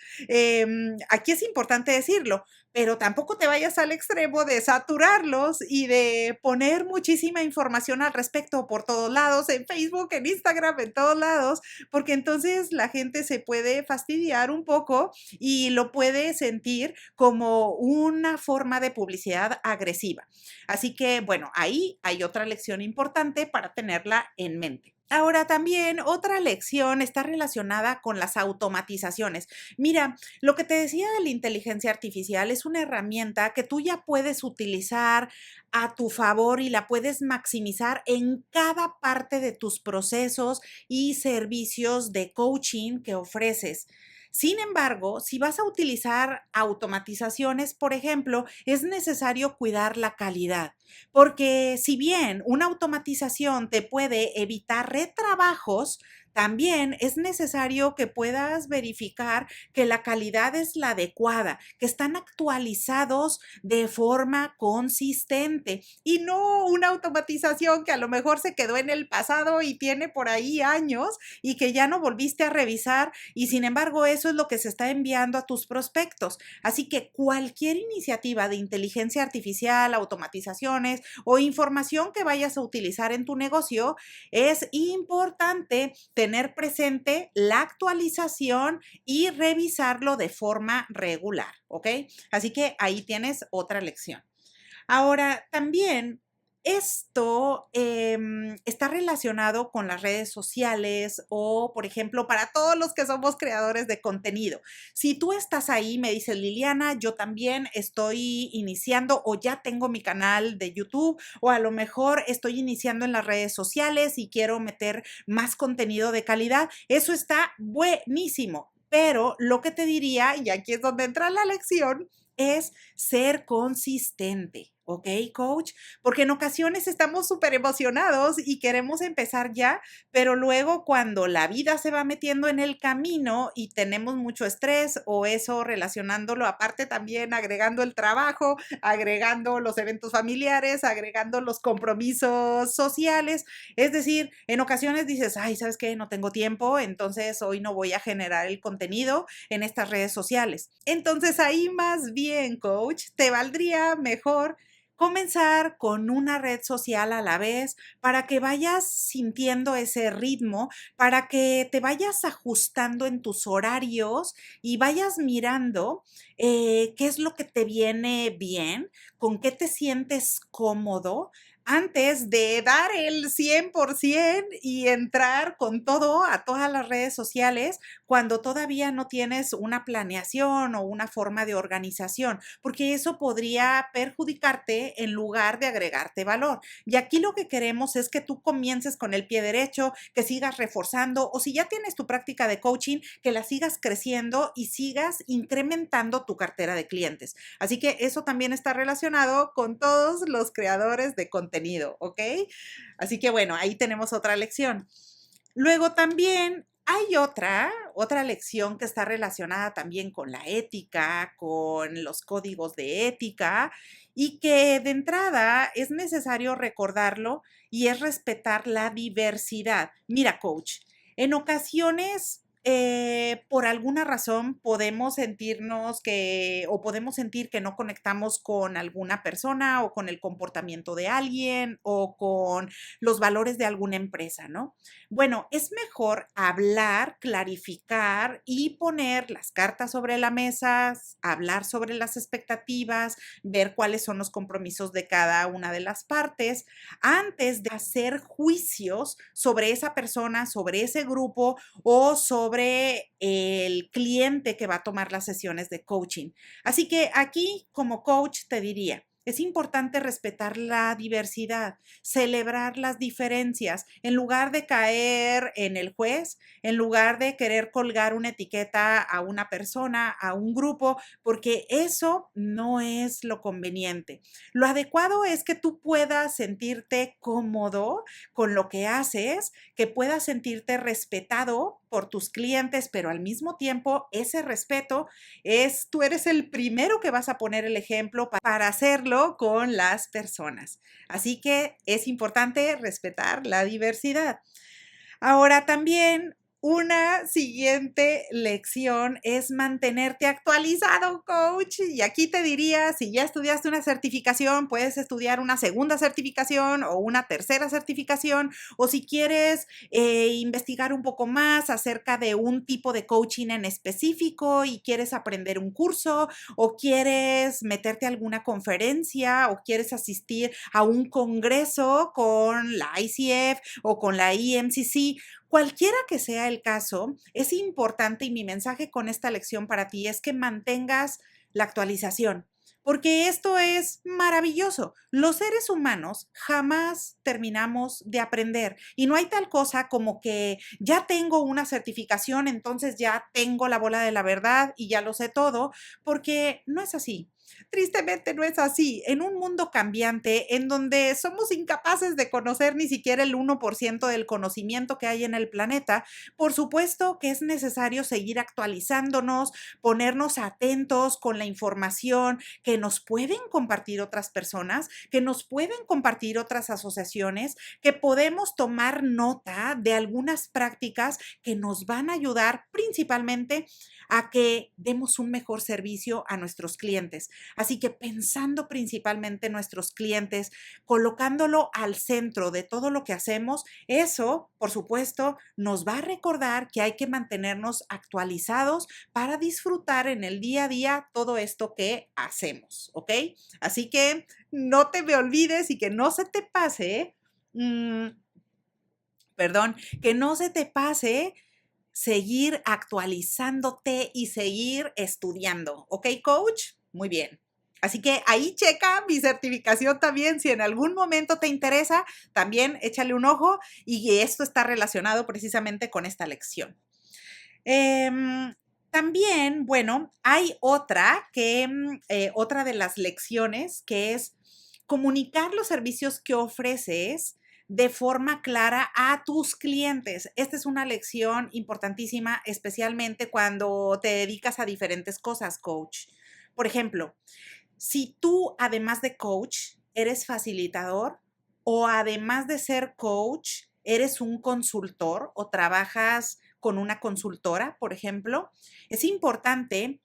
Aquí es importante decirlo, pero tampoco te vayas al extremo de saturarlos y de poner muchísima información al respecto por todos lados, en Facebook, en Instagram, en todos lados, porque entonces la gente se puede fastidiar un poco y lo puede sentir como una forma de publicidad agresiva. Así que, bueno, ahí hay otra lección importante para tenerla en mente. Ahora también otra lección está relacionada con las automatizaciones. Mira, lo que te decía de la inteligencia artificial es una herramienta que tú ya puedes utilizar a tu favor y la puedes maximizar en cada parte de tus procesos y servicios de coaching que ofreces. Sin embargo, si vas a utilizar automatizaciones, por ejemplo, es necesario cuidar la calidad, porque si bien una automatización te puede evitar retrabajos, también es necesario que puedas verificar que la calidad es la adecuada, que están actualizados de forma consistente y no una automatización que a lo mejor se quedó en el pasado y tiene por ahí años y que ya no volviste a revisar y sin embargo eso es lo que se está enviando a tus prospectos. Así que cualquier iniciativa de inteligencia artificial, automatizaciones o información que vayas a utilizar en tu negocio, es importante tener presente la actualización y revisarlo de forma regular, ¿ok? Así que ahí tienes otra lección. Ahora, también Esto está relacionado con las redes sociales o, por ejemplo, para todos los que somos creadores de contenido. Si tú estás ahí, me dices, Liliana, yo también estoy iniciando o ya tengo mi canal de YouTube o a lo mejor estoy iniciando en las redes sociales y quiero meter más contenido de calidad. Eso está buenísimo. Pero lo que te diría, y aquí es donde entra la lección, es ser consistente. ¿Ok, coach? Porque en ocasiones estamos súper emocionados y queremos empezar ya, pero luego cuando la vida se va metiendo en el camino y tenemos mucho estrés o eso relacionándolo, aparte también agregando el trabajo, agregando los eventos familiares, agregando los compromisos sociales, es decir, en ocasiones dices, ay, ¿sabes qué? No tengo tiempo, entonces hoy no voy a generar el contenido en estas redes sociales. Entonces ahí más bien, coach, te valdría mejor comenzar con una red social a la vez para que vayas sintiendo ese ritmo, para que te vayas ajustando en tus horarios y vayas mirando qué es lo que te viene bien, con qué te sientes cómodo antes de dar el 100% y entrar con todo a todas las redes sociales cuando todavía no tienes una planeación o una forma de organización, porque eso podría perjudicarte en lugar de agregarte valor. Y aquí lo que queremos es que tú comiences con el pie derecho, que sigas reforzando o si ya tienes tu práctica de coaching, que la sigas creciendo y sigas incrementando tu cartera de clientes. Así que eso también está relacionado con todos los creadores de contenido, ¿ok? Así que bueno, ahí tenemos otra lección. Luego también hay otra lección que está relacionada también con la ética, con los códigos de ética y que de entrada es necesario recordarlo y es respetar la diversidad. Mira, coach, en ocasiones por alguna razón podemos sentirnos que o podemos sentir que no conectamos con alguna persona o con el comportamiento de alguien o con los valores de alguna empresa, ¿no? Bueno, es mejor hablar, clarificar y poner las cartas sobre la mesa, hablar sobre las expectativas, ver cuáles son los compromisos de cada una de las partes, antes de hacer juicios sobre esa persona, sobre ese grupo o sobre el cliente que va a tomar las sesiones de coaching. Así que aquí, como coach, te diría, es importante respetar la diversidad, celebrar las diferencias, en lugar de caer en el juez, en lugar de querer colgar una etiqueta a una persona, a un grupo, porque eso no es lo conveniente. Lo adecuado es que tú puedas sentirte cómodo con lo que haces, que puedas sentirte respetado por tus clientes, pero al mismo tiempo ese respeto es, tú eres el primero que vas a poner el ejemplo para hacerlo con las personas. Así que es importante respetar la diversidad. Ahora también una siguiente lección es mantenerte actualizado, coach. Y aquí te diría, si ya estudiaste una certificación, puedes estudiar una segunda certificación o una tercera certificación. O si quieres investigar un poco más acerca de un tipo de coaching en específico y quieres aprender un curso o quieres meterte a alguna conferencia o quieres asistir a un congreso con la ICF o con la EMCC. Cualquiera que sea el caso, es importante y mi mensaje con esta lección para ti es que mantengas la actualización, porque esto es maravilloso. Los seres humanos jamás terminamos de aprender y no hay tal cosa como que ya tengo una certificación, entonces ya tengo la bola de la verdad y ya lo sé todo, porque no es así. Tristemente no es así. En un mundo cambiante, en donde somos incapaces de conocer ni siquiera el 1% del conocimiento que hay en el planeta, por supuesto que es necesario seguir actualizándonos, ponernos atentos con la información que nos pueden compartir otras personas, que nos pueden compartir otras asociaciones, que podemos tomar nota de algunas prácticas que nos van a ayudar principalmente a que demos un mejor servicio a nuestros clientes. Así que pensando principalmente en nuestros clientes, colocándolo al centro de todo lo que hacemos, eso, por supuesto, nos va a recordar que hay que mantenernos actualizados para disfrutar en el día a día todo esto que hacemos, ¿ok? Así que no te me olvides y que no se te pase, mm, perdón, que no se te pase seguir actualizándote y seguir estudiando, ¿ok, coach? Muy bien. Así que ahí checa mi certificación también. Si en algún momento te interesa, también échale un ojo y esto está relacionado precisamente con esta lección. También, bueno, hay otra de las lecciones que es comunicar los servicios que ofreces de forma clara a tus clientes. Esta es una lección importantísima, especialmente cuando te dedicas a diferentes cosas, coach. Por ejemplo, si tú, además de coach, eres facilitador o además de ser coach, eres un consultor o trabajas con una consultora, por ejemplo, es importante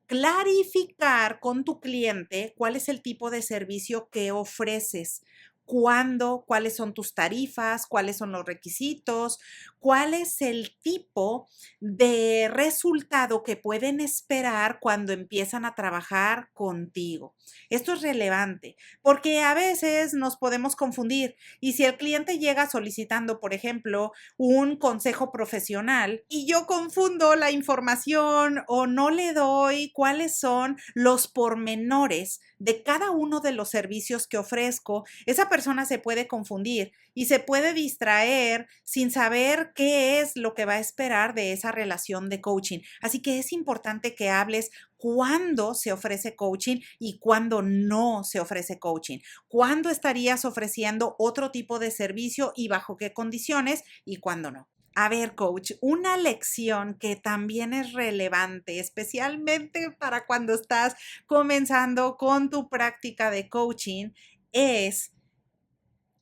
clarificar con tu cliente cuál es el tipo de servicio que ofreces, cuándo, cuáles son tus tarifas, cuáles son los requisitos, cuál es el tipo de resultado que pueden esperar cuando empiezan a trabajar contigo. Esto es relevante porque a veces nos podemos confundir y si el cliente llega solicitando, por ejemplo, un consejo profesional y yo confundo la información o no le doy cuáles son los pormenores de cada uno de los servicios que ofrezco, esa persona se puede confundir y se puede distraer sin saber qué es lo que va a esperar de esa relación de coaching. Así que es importante que hables cuándo se ofrece coaching y cuándo no se ofrece coaching. ¿Cuándo estarías ofreciendo otro tipo de servicio y bajo qué condiciones y cuándo no? A ver, coach, una lección que también es relevante, especialmente para cuando estás comenzando con tu práctica de coaching, es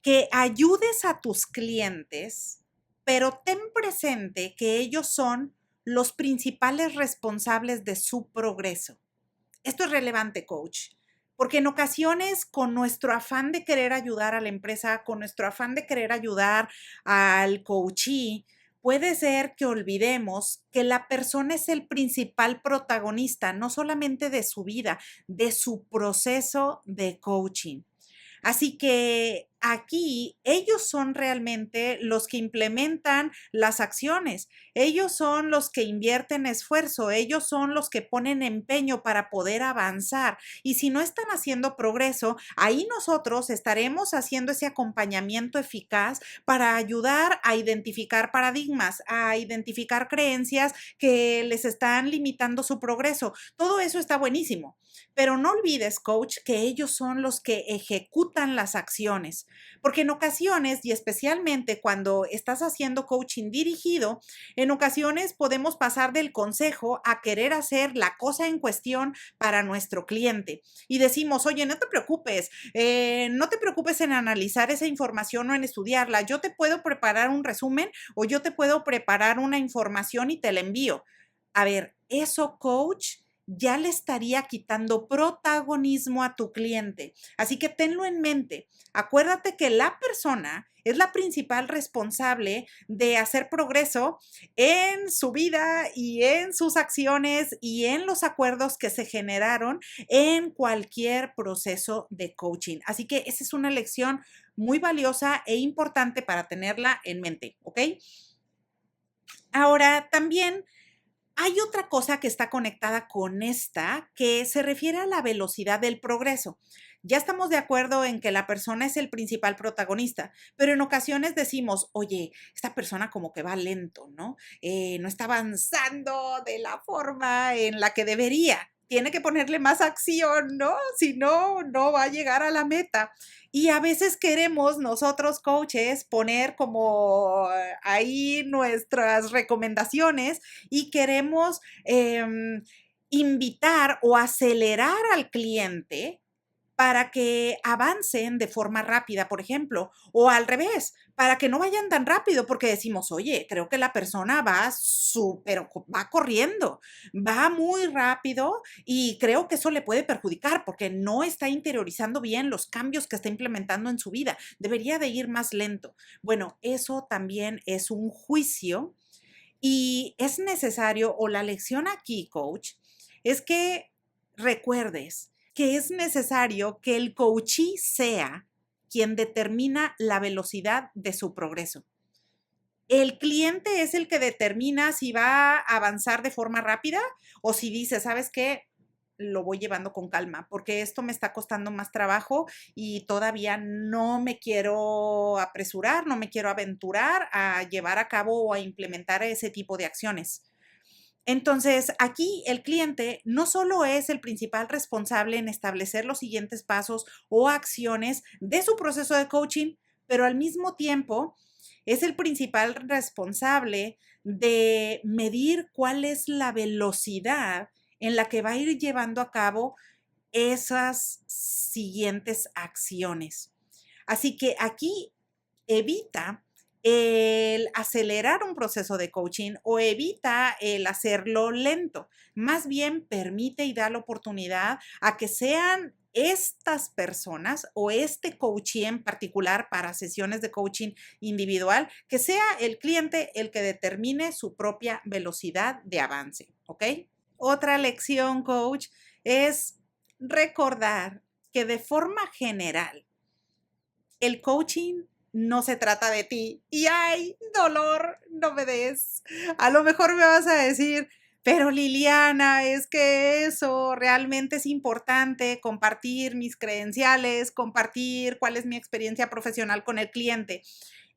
que ayudes a tus clientes, pero ten presente que ellos son los principales responsables de su progreso. Esto es relevante, coach, porque en ocasiones con nuestro afán de querer ayudar a la empresa, con nuestro afán de querer ayudar al coachee, puede ser que olvidemos que la persona es el principal protagonista, no solamente de su vida, de su proceso de coaching. Así que aquí ellos son realmente los que implementan las acciones, ellos son los que invierten esfuerzo, ellos son los que ponen empeño para poder avanzar. Y si no están haciendo progreso, ahí nosotros estaremos haciendo ese acompañamiento eficaz para ayudar a identificar paradigmas, a identificar creencias que les están limitando su progreso. Todo eso está buenísimo. Pero no olvides, coach, que ellos son los que ejecutan las acciones, porque en ocasiones, y especialmente cuando estás haciendo coaching dirigido, en ocasiones podemos pasar del consejo a querer hacer la cosa en cuestión para nuestro cliente. Y decimos, oye, no te preocupes en analizar esa información o en estudiarla. Yo te puedo preparar un resumen o yo te puedo preparar una información y te la envío. A ver, eso, coach, ya le estaría quitando protagonismo a tu cliente. Así que tenlo en mente. Acuérdate que la persona es la principal responsable de hacer progreso en su vida y en sus acciones y en los acuerdos que se generaron en cualquier proceso de coaching. Así que esa es una lección muy valiosa e importante para tenerla en mente, ¿ok? Ahora, también hay otra cosa que está conectada con esta que se refiere a la velocidad del progreso. Ya estamos de acuerdo en que la persona es el principal protagonista, pero en ocasiones decimos, oye, esta persona como que va lento, ¿no? No está avanzando de la forma en la que debería. Tiene que ponerle más acción, ¿no? Si no, no va a llegar a la meta. Y a veces queremos nosotros, coaches, poner como ahí nuestras recomendaciones y queremos invitar o acelerar al cliente para que avancen de forma rápida, por ejemplo, o al revés, para que no vayan tan rápido, porque decimos, oye, creo que la persona va súper, va corriendo, va muy rápido y creo que eso le puede perjudicar porque no está interiorizando bien los cambios que está implementando en su vida. Debería de ir más lento. Bueno, eso también es un juicio y es necesario, o la lección aquí, coach, es que recuerdes que es necesario que el coachee sea quien determina la velocidad de su progreso. El cliente es el que determina si va a avanzar de forma rápida o si dice, ¿sabes qué? Lo voy llevando con calma, porque esto me está costando más trabajo y todavía no me quiero apresurar, no me quiero aventurar a llevar a cabo o a implementar ese tipo de acciones. Entonces, aquí el cliente no solo es el principal responsable en establecer los siguientes pasos o acciones de su proceso de coaching, pero al mismo tiempo es el principal responsable de medir cuál es la velocidad en la que va a ir llevando a cabo esas siguientes acciones. Así que aquí evita el acelerar un proceso de coaching o evita el hacerlo lento. Más bien permite y da la oportunidad a que sean estas personas o este coachee en particular para sesiones de coaching individual, que sea el cliente el que determine su propia velocidad de avance, ¿ok? Otra lección, coach, es recordar que de forma general, el coaching no se trata de ti. Y ay, dolor, no me des. A lo mejor me vas a decir, pero Liliana, es que eso realmente es importante, compartir mis credenciales, compartir cuál es mi experiencia profesional con el cliente.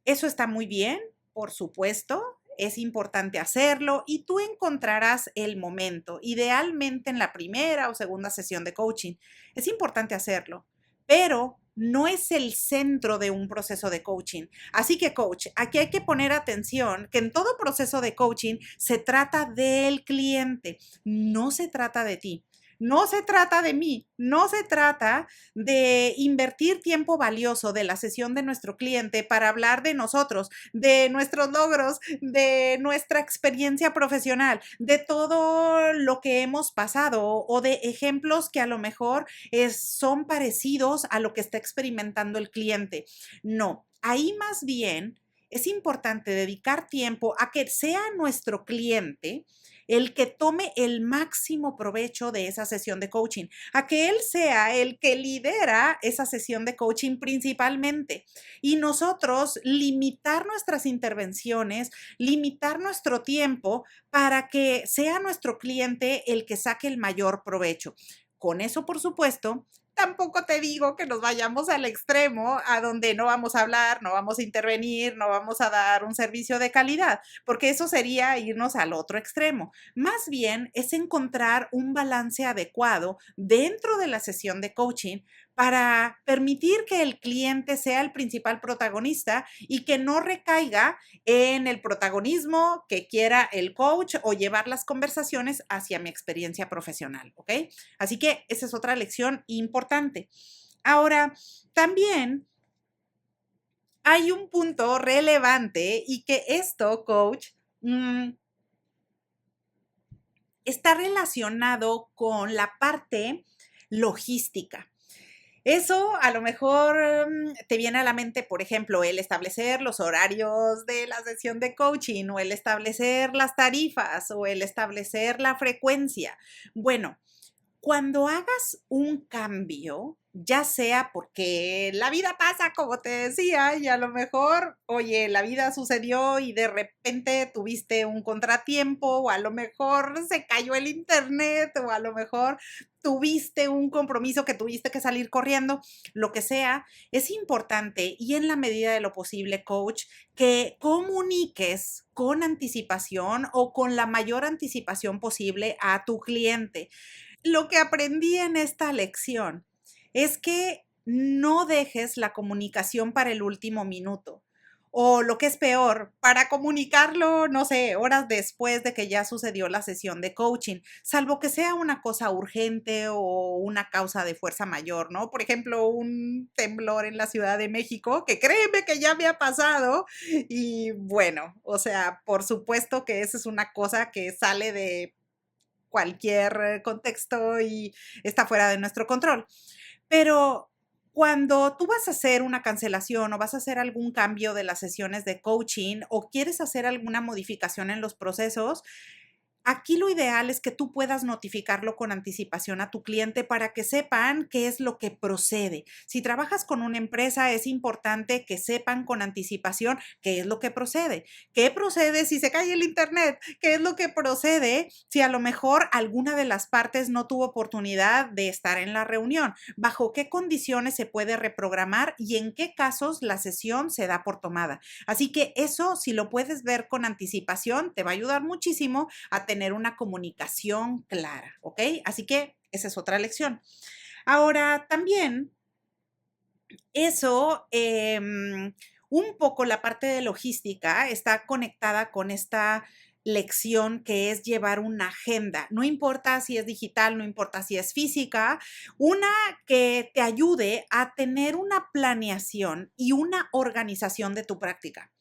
Eso está muy bien, por supuesto, es importante hacerlo y tú encontrarás el momento, idealmente en la primera o segunda sesión de coaching. Es importante hacerlo, pero no es el centro de un proceso de coaching. Así que, coach, aquí hay que poner atención que en todo proceso de coaching se trata del cliente, no se trata de ti. No se trata de mí, no se trata de invertir tiempo valioso de la sesión de nuestro cliente para hablar de nosotros, de nuestros logros, de nuestra experiencia profesional, de todo lo que hemos pasado o de ejemplos que a lo mejor son parecidos a lo que está experimentando el cliente. No, ahí más bien es importante dedicar tiempo a que sea nuestro cliente el que tome el máximo provecho de esa sesión de coaching, a que él sea el que lidera esa sesión de coaching principalmente y nosotros limitar nuestras intervenciones, limitar nuestro tiempo para que sea nuestro cliente el que saque el mayor provecho. Con eso, por supuesto, tampoco te digo que nos vayamos al extremo a donde no vamos a hablar, no vamos a intervenir, no vamos a dar un servicio de calidad, porque eso sería irnos al otro extremo. Más bien es encontrar un balance adecuado dentro de la sesión de coaching para permitir que el cliente sea el principal protagonista y que no recaiga en el protagonismo que quiera el coach o llevar las conversaciones hacia mi experiencia profesional, ¿ok? Así que esa es otra lección importante. Ahora, también hay un punto relevante y que esto, coach, está relacionado con la parte logística. Eso a lo mejor te viene a la mente, por ejemplo, el establecer los horarios de la sesión de coaching o el establecer las tarifas o el establecer la frecuencia. Bueno, cuando hagas un cambio, ya sea porque la vida pasa, como te decía, y a lo mejor, oye, la vida sucedió y de repente tuviste un contratiempo, o a lo mejor se cayó el internet, o a lo mejor tuviste un compromiso que tuviste que salir corriendo, lo que sea, es importante y en la medida de lo posible, coach, que comuniques con anticipación o con la mayor anticipación posible a tu cliente. Lo que aprendí en esta lección es que no dejes la comunicación para el último minuto. o lo que es peor, para comunicarlo, no sé, horas después de que ya sucedió la sesión de coaching, salvo que sea una cosa urgente o una causa de fuerza mayor, ¿no? Por ejemplo, un temblor en la Ciudad de México, que créeme que ya me ha pasado y bueno, o sea, por supuesto que esa es una cosa que sale de cualquier contexto y está fuera de nuestro control. Pero cuando tú vas a hacer una cancelación o vas a hacer algún cambio de las sesiones de coaching o quieres hacer alguna modificación en los procesos, aquí lo ideal es que tú puedas notificarlo con anticipación a tu cliente para que sepan qué es lo que procede. Si trabajas con una empresa, es importante que sepan con anticipación qué es lo que procede. ¿Qué procede si se cae el internet? ¿Qué es lo que procede si a lo mejor alguna de las partes no tuvo oportunidad de estar en la reunión? ¿Bajo qué condiciones se puede reprogramar y en qué casos la sesión se da por tomada? Así que eso, si lo puedes ver con anticipación, te va a ayudar muchísimo a tener una comunicación clara, ¿ok? Así que esa es otra lección. Ahora, también eso, un poco la parte de logística está conectada con esta lección que es llevar una agenda. No importa si es digital, no importa si es física, una que te ayude a tener una planeación y una organización de tu práctica.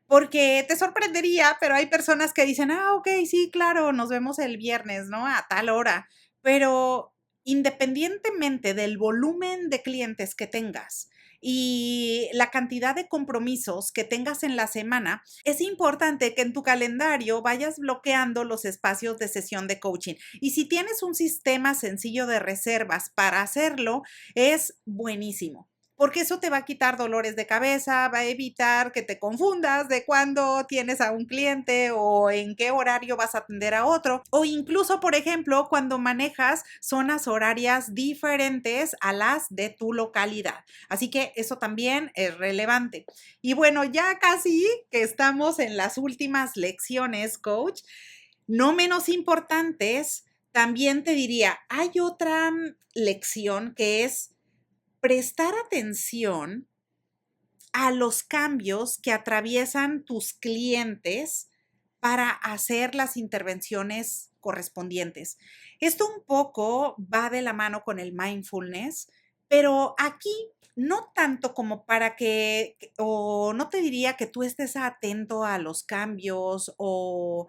Porque te sorprendería, pero hay personas que dicen, ok, sí, claro, nos vemos el viernes, ¿no? A tal hora. Pero independientemente del volumen de clientes que tengas y la cantidad de compromisos que tengas en la semana, es importante que en tu calendario vayas bloqueando los espacios de sesión de coaching. Y si tienes un sistema sencillo de reservas para hacerlo, es buenísimo porque eso te va a quitar dolores de cabeza, va a evitar que te confundas de cuándo tienes a un cliente o en qué horario vas a atender a otro, o incluso, por ejemplo, cuando manejas zonas horarias diferentes a las de tu localidad. Así que eso también es relevante. Y bueno, ya casi que estamos en las últimas lecciones, coach, no menos importantes, también te diría, hay otra lección que es prestar atención a los cambios que atraviesan tus clientes para hacer las intervenciones correspondientes. Esto un poco va de la mano con el mindfulness, pero aquí no tanto como para o no te diría que tú estés atento a los cambios o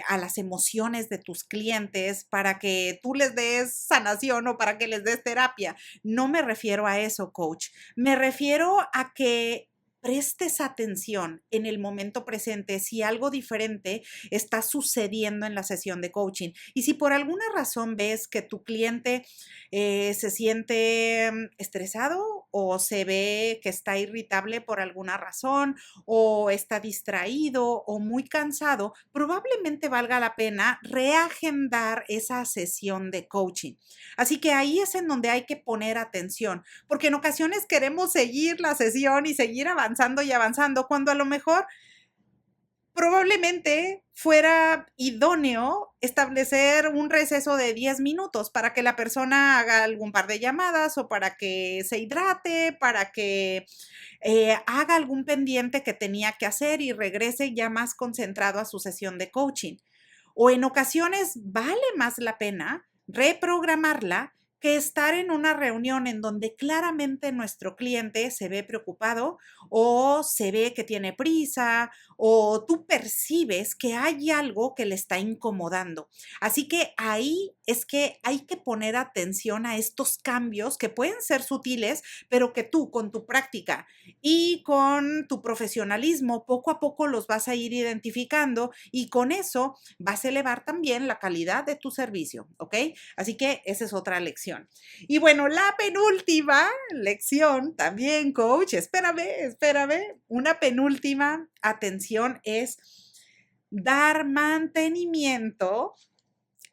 a las emociones de tus clientes para que tú les des sanación o para que les des terapia. No me refiero a eso, coach. Me refiero a que prestes atención en el momento presente si algo diferente está sucediendo en la sesión de coaching. Y si por alguna razón ves que tu cliente se siente estresado o se ve que está irritable por alguna razón o está distraído o muy cansado, probablemente valga la pena reagendar esa sesión de coaching. Así que ahí es en donde hay que poner atención, porque en ocasiones queremos seguir la sesión y seguir avanzando y avanzando, cuando a lo mejor probablemente fuera idóneo establecer un receso de 10 minutos para que la persona haga algún par de llamadas o para que se hidrate, para que haga algún pendiente que tenía que hacer y regrese ya más concentrado a su sesión de coaching. O en ocasiones vale más la pena reprogramarla que estar en una reunión en donde claramente nuestro cliente se ve preocupado o se ve que tiene prisa o tú percibes que hay algo que le está incomodando. Así que ahí es que hay que poner atención a estos cambios que pueden ser sutiles, pero que tú con tu práctica y con tu profesionalismo poco a poco los vas a ir identificando y con eso vas a elevar también la calidad de tu servicio, ¿ok? Así que esa es otra lección. Y bueno, la penúltima lección también, coach, espérame, una penúltima atención es dar mantenimiento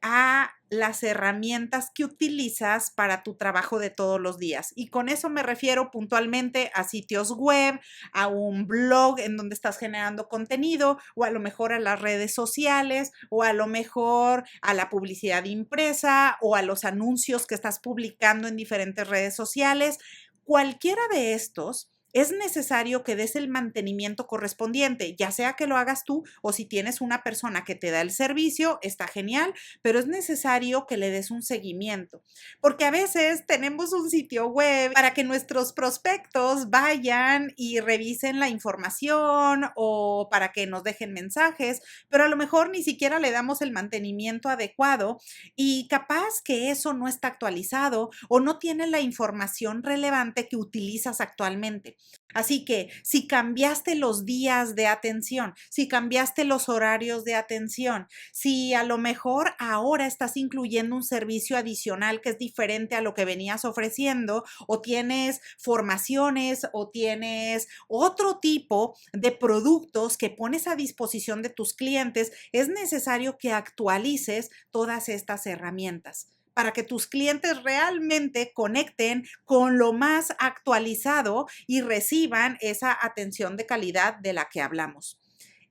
a las herramientas que utilizas para tu trabajo de todos los días. Y con eso me refiero puntualmente a sitios web, a un blog en donde estás generando contenido, o a lo mejor a las redes sociales, o a lo mejor a la publicidad impresa, o a los anuncios que estás publicando en diferentes redes sociales. Cualquiera de estos es necesario que des el mantenimiento correspondiente, ya sea que lo hagas tú o si tienes una persona que te da el servicio, está genial, pero es necesario que le des un seguimiento, porque a veces tenemos un sitio web para que nuestros prospectos vayan y revisen la información o para que nos dejen mensajes, pero a lo mejor ni siquiera le damos el mantenimiento adecuado y capaz que eso no está actualizado o no tiene la información relevante que utilizas actualmente. Así que si cambiaste los días de atención, si cambiaste los horarios de atención, si a lo mejor ahora estás incluyendo un servicio adicional que es diferente a lo que venías ofreciendo, o tienes formaciones o tienes otro tipo de productos que pones a disposición de tus clientes, es necesario que actualices todas estas herramientas para que tus clientes realmente conecten con lo más actualizado y reciban esa atención de calidad de la que hablamos.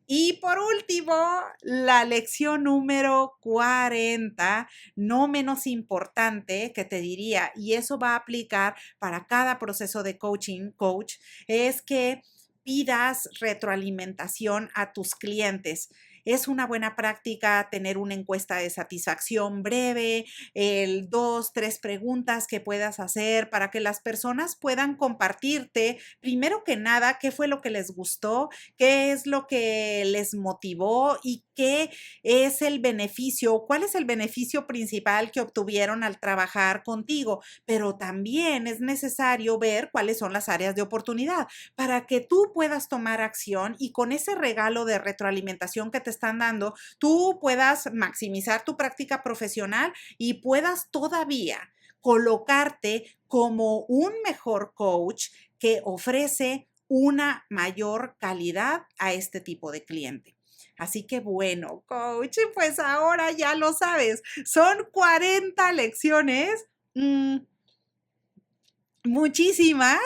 Y por último, la lección número 40, no menos importante, que te diría, y eso va a aplicar para cada proceso de coaching, coach, es que pidas retroalimentación a tus clientes. Es una buena práctica tener una encuesta de satisfacción breve, el 2, 3 preguntas que puedas hacer para que las personas puedan compartirte, primero que nada, qué fue lo que les gustó, qué es lo que les motivó y qué es el beneficio, cuál es el beneficio principal que obtuvieron al trabajar contigo. Pero también es necesario ver cuáles son las áreas de oportunidad para que tú puedas tomar acción y con ese regalo de retroalimentación que te están dando, tú puedas maximizar tu práctica profesional y puedas todavía colocarte como un mejor coach que ofrece una mayor calidad a este tipo de cliente. Así que bueno, coach, pues ahora ya lo sabes, son 40 lecciones, muchísimas,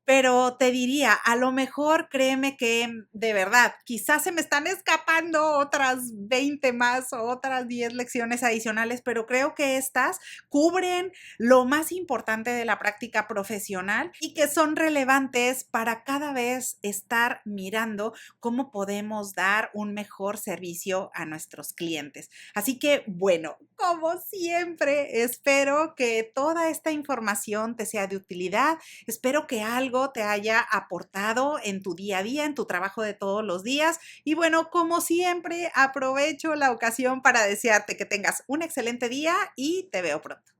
pero te diría, a lo mejor créeme que de verdad, quizás se me están escapando otras 20 más o otras 10 lecciones adicionales, pero creo que estas cubren lo más importante de la práctica profesional y que son relevantes para cada vez estar mirando cómo podemos dar un mejor servicio a nuestros clientes. Así que, bueno, como siempre, espero que toda esta información te sea de utilidad. Espero que algo te haya aportado en tu día a día, en tu trabajo de todos los días. Y bueno, como siempre, aprovecho la ocasión para desearte que tengas un excelente día y te veo pronto.